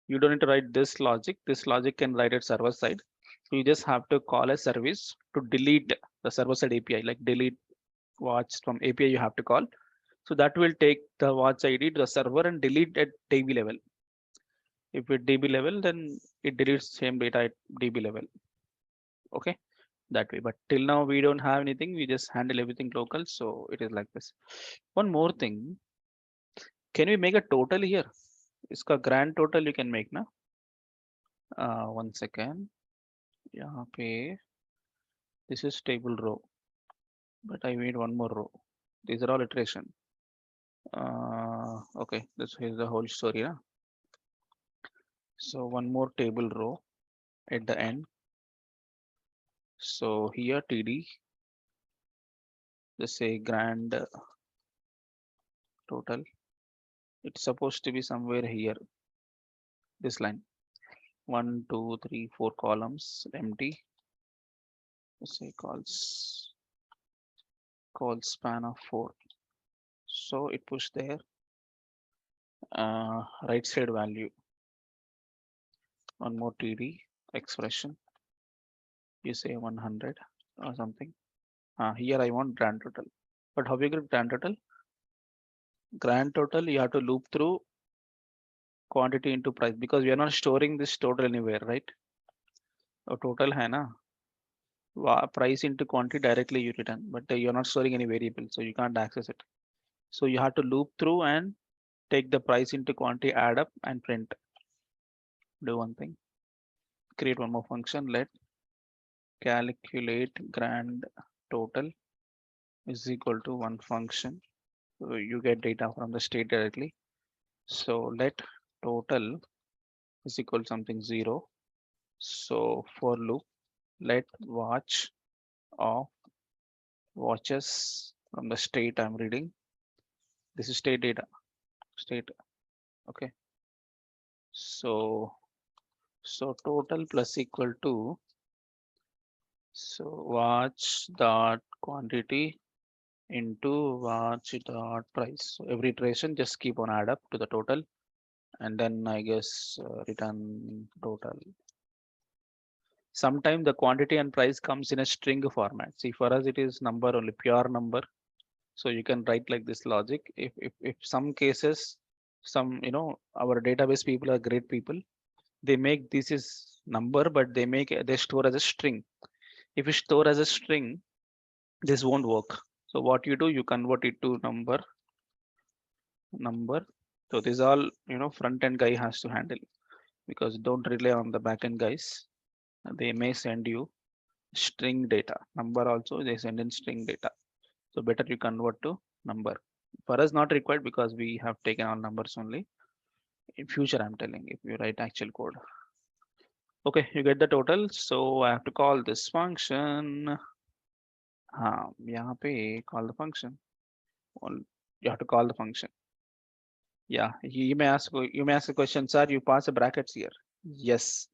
you don't need to write this logic. This logic can write at server side. So you just have to call a service to delete the server side API, like delete watch from API you have to call. So that will take the watch ID to the server and delete at DB level. If it DB level, then it deletes same data at DB level. Okay, that way. But till now we don't have anything. We just handle everything local. So it is like this. One more thing. Can we make a total here? Iska grand total you can make, na? 1 second. Yeah, okay. This is table row, but I need one more row. These are all iteration. Okay, this is the whole story. Na? So one more table row at the end. So here TD, let's say grand total. It's supposed to be somewhere here. This line 1, 2, 3, 4 columns empty. Let's say calls span of 4. So it push there. Right side value. One more TD expression. You say 100 or something. Here I want grand total. But how you get grand total? Grand total you have to loop through quantity into price, because we are not storing this total anywhere, right? A total hai na, price into quantity directly you return, but you're not storing any variable, so you can't access it. So you have to loop through and take the price into quantity, add up and print. Do one thing, create one more function. Let calculate grand total is equal to one function. So you get data from the state directly. So let total is equal to something 0. So for loop, let watch of watches from the state I'm reading. This is state data, state. Okay. So total plus equal to, so watch dot quantity into watch dot price. So every iteration just keep on add up to the total, and then I guess return total. Sometimes the quantity and price comes in a string format. See, for us it is number only, pure number. So you can write like this logic. If some cases, some our database people are great people. They make this is number, but they store as a string. If you store as a string, this won't work. So what you do, you convert it to number. So this all front end guy has to handle, because don't rely on the back end guys. They may send you string data. Number also they send in string data. So better you convert to number. For us, not required because we have taken all numbers only. In future, I'm telling if you write actual code. Okay, you get the total. So I have to call this function. यहाँ पे call the function. You have to call the function. Yeah, you may ask a question, sir. You pass the brackets here. Yes,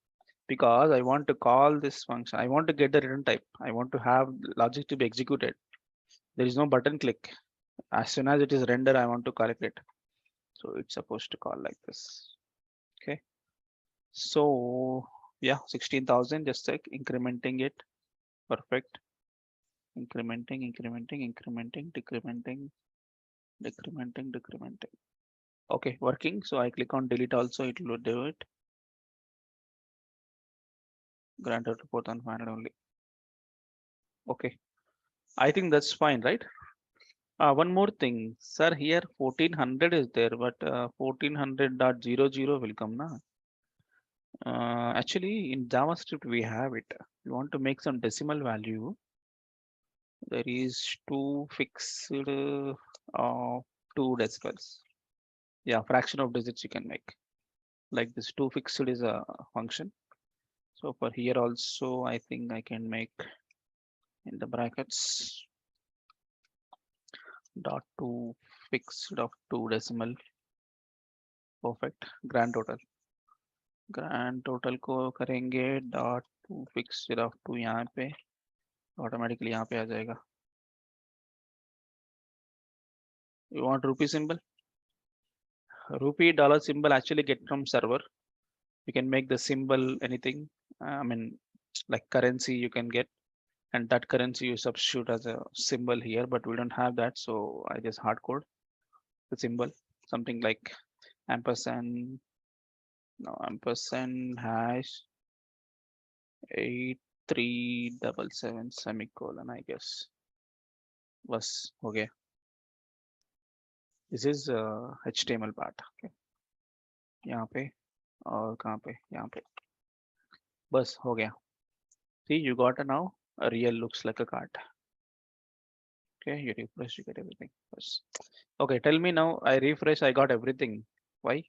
because I want to call this function. I want to get the return type. I want to have logic to be executed. There is no button click. As soon as it is render, I want to calculate. So it's supposed to call like this. Okay. So yeah, 16,000, just like incrementing it. Perfect. Incrementing, decrementing. Okay, working. So I click on delete also, it will do it. Granted report on 500 only. Okay, I think that's fine, right? One more thing, sir. Here 1400 is there, but 1400.00 will come now. Actually, in JavaScript we have it. You want to make some decimal value. There is two fixed 2 decimals. Yeah, fraction of digits you can make. Like this 2 fixed is a function. So for here also, I think I can make in the brackets dot 2 fixed of 2 decimal. Perfect. Grand total को करेंगे dot 2 fixed of 2 यहाँ पे automatically यहाँ पे आ जाएगा. You want rupee symbol? Rupee dollar symbol actually get from server. You can make the symbol anything. I mean, like currency you can get, and that currency you substitute as a symbol here, but we don't have that, so I just hard code the symbol, something like ampersand, no, ampersand hash 8377 semicolon, I guess. बस हो गया. This is HTML part. Okay. यहाँ पे और कहाँ पे, यहाँ पे बस हो गया. See, you got a now a real looks like a card. Okay, you refresh, you get everything. Bas. Okay, tell me now. I refresh, I got everything. Why?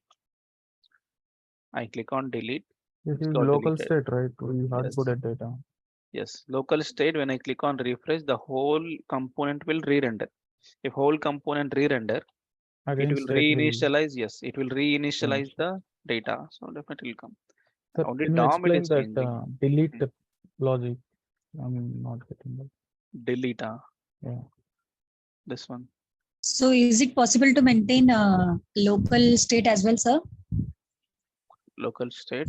I click on delete. This It's is got local deleted. state, right? We hard Yes. coded data. Yes, local state. When I click on refresh, the whole component will re-render. If whole component re-render, Again, it will state will reinitialize. Yes, it will reinitialize change. the data. So definitely will come. Sir, Only can you DOM it explain is that changing. delete logic? I'm not getting that. Delete. Yeah. This one. So is it possible to maintain a local state as well, sir? Local state.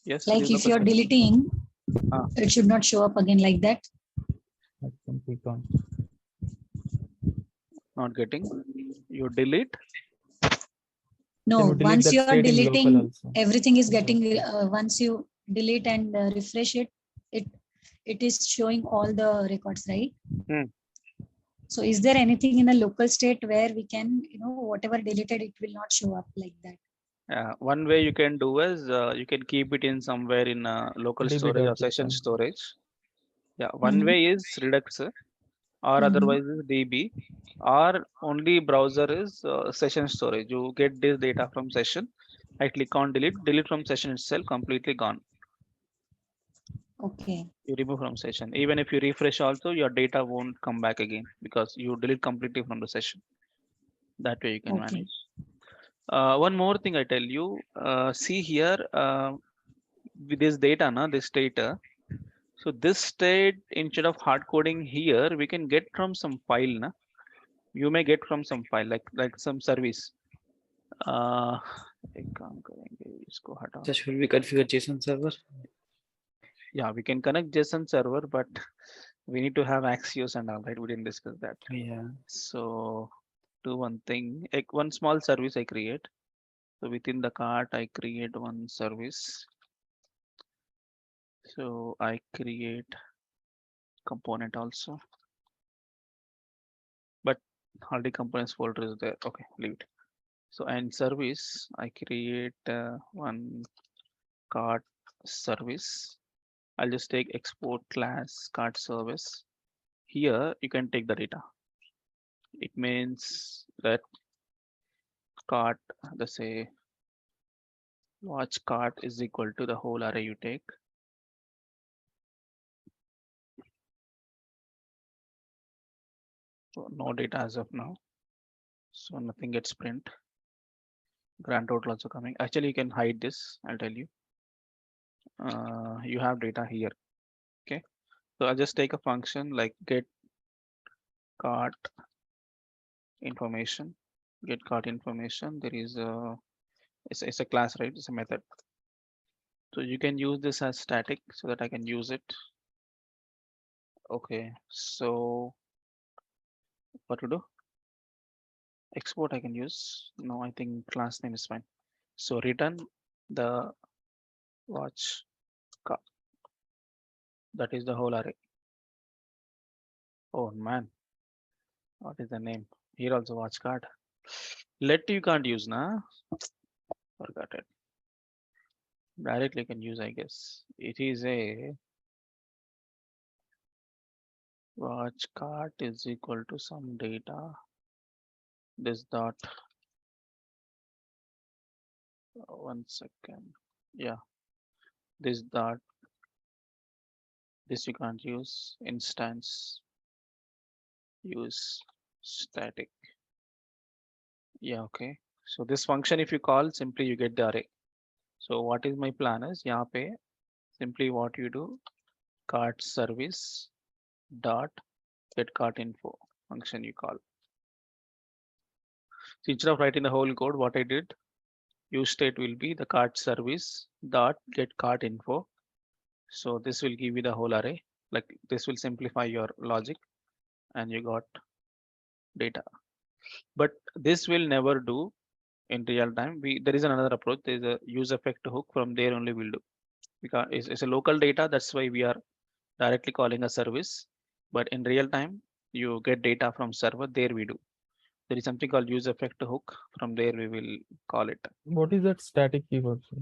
Yes. Like it is if local you're state. deleting, Ah. it should not show up again like that. I can click on. Not getting. You delete. No, Can you delete once that you are state in local deleting, also? everything is getting, once you delete and refresh it, it is showing all the records, right? So is there anything in a local state where we can, whatever deleted, it will not show up like that? One way you can do is you can keep it in somewhere in local DB storage or type session system. storage. Yeah, one way is Redux or otherwise is DB, or only browser is session storage. You get this data from session. I click on delete from session itself, completely gone. Okay. You remove from session. Even if you refresh also, your data won't come back again because you delete completely from the session. That way you can manage. One more thing I tell you, see here with this data, this data. So this state, instead of hard coding here, we can get from some file. You may get from some file like some service. एक काम करेंगे, इसको हटा. So should we configure JSON server? Yeah, we can connect JSON server, but we need to have Axios and all, right? We didn't discuss that. Yeah. So do one thing, like one small service I create. So within the cart, I create one service. So I create component also, but already components folder is there. Okay, leave it. So and service, I create one cart service. I'll just take export class cart service. Here you can take the data. It means that cart, let's say watch cart is equal to the whole array you take. So no data as of now. So nothing gets print. Grand total also coming. Actually, you can hide this. I'll tell you. You have data here. Okay. So I'll just take a function like get cart information. Get cart information. There is a it's a class, right? It's a method. So you can use this as static so that I can use it. Okay. So what to do? Export I can use. No, I think class name is fine. So return the watch card. That is the whole array. Oh man, what is the name? Here also watch card. Let you can't use now. Forgot it. Directly can use, I guess. It is a watch card is equal to some data. This dot. 1 second. Yeah. This dot. This you can't use. Instance. Use static. Yeah, okay. So this function, if you call, simply you get the array. So what is my plan is, यहाँ पे simply what you do, cart service dot get cart info function you call. So instead of writing the whole code, what I did, use state will be the cart service dot get cart info. So this will give you the whole array. Like this will simplify your logic, and you got data. But this will never do in real time. There is another approach. There is a use effect hook. From there only we'll do, because it's a local data. That's why we are directly calling a service. But in real time, you get data from server. There we do. There is something called use effect hook. From there we will call it. What is that static keyword, sir?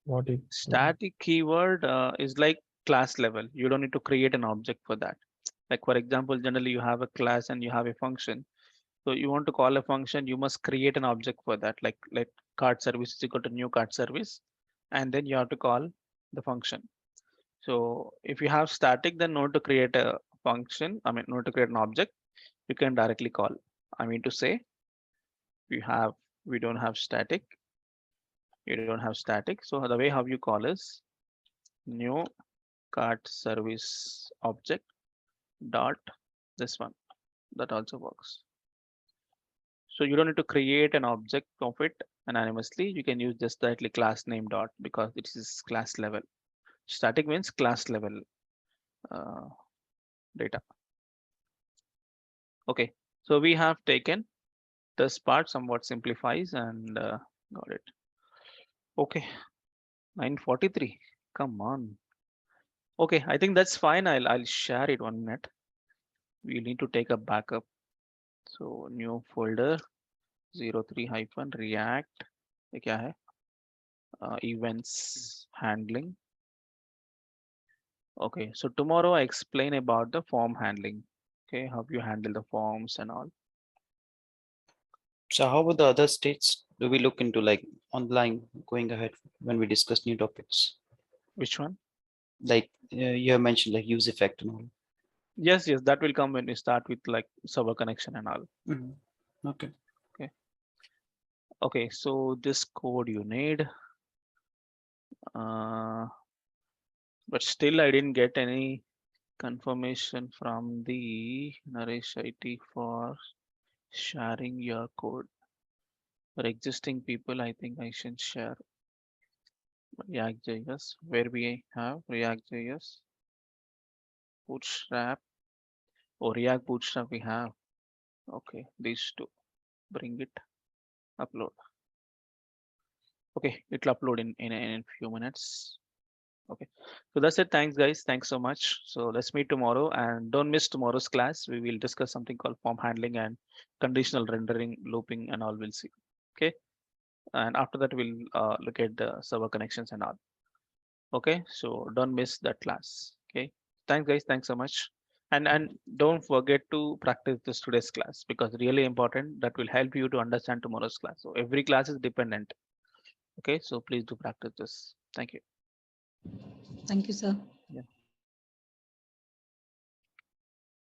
What is Static keyword is like class level. You don't need to create an object for that. Like for example, generally you have a class and you have a function. So you want to call a function, you must create an object for that. Like card service is equal to new card service, and then you have to call the function. So if you have static, then not to create a function, I mean, not to create an object, you can directly call. I mean to say, we don't have static, you don't have static. So the way how you call is new cart service object dot this one. That also works. So you don't need to create an object of it anonymously. You can use just directly class name dot, because it is class level. Static means class level data. Okay, so we have taken this part, somewhat simplifies, and got it. Okay, 9:43. Come on. Okay, I think that's fine. I'll share it 1 minute. We need to take a backup. So new folder 03 react. ये क्या है? Events handling. Okay, so tomorrow I explain about the form handling. Okay, how you handle the forms and all. So how about the other states? Do we look into like online going ahead when we discuss new topics? Which one? Like you have mentioned like use effect and all. Yes, that will come when we start with like server connection and all. Okay. Okay, so this code you need. But still I didn't get any confirmation from the Naresh IT for sharing your code. For existing people, I think I should share React.js, where we have React.js, Bootstrap, or React Bootstrap we have. Okay, these two, bring it, upload. Okay, it'll upload in a few minutes. Okay, so that's it. Thanks, guys. Thanks so much. So let's meet tomorrow, and don't miss tomorrow's class. We will discuss something called form handling and conditional rendering, looping, and all. We'll see. Okay, and after that we'll look at the server connections and all. Okay, so don't miss that class. Okay, thanks, guys. Thanks so much. And don't forget to practice this today's class, because really important, that will help you to understand tomorrow's class. So every class is dependent. Okay, so please do practice this. Thank you. Thank you, sir. Yeah.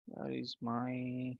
Where is my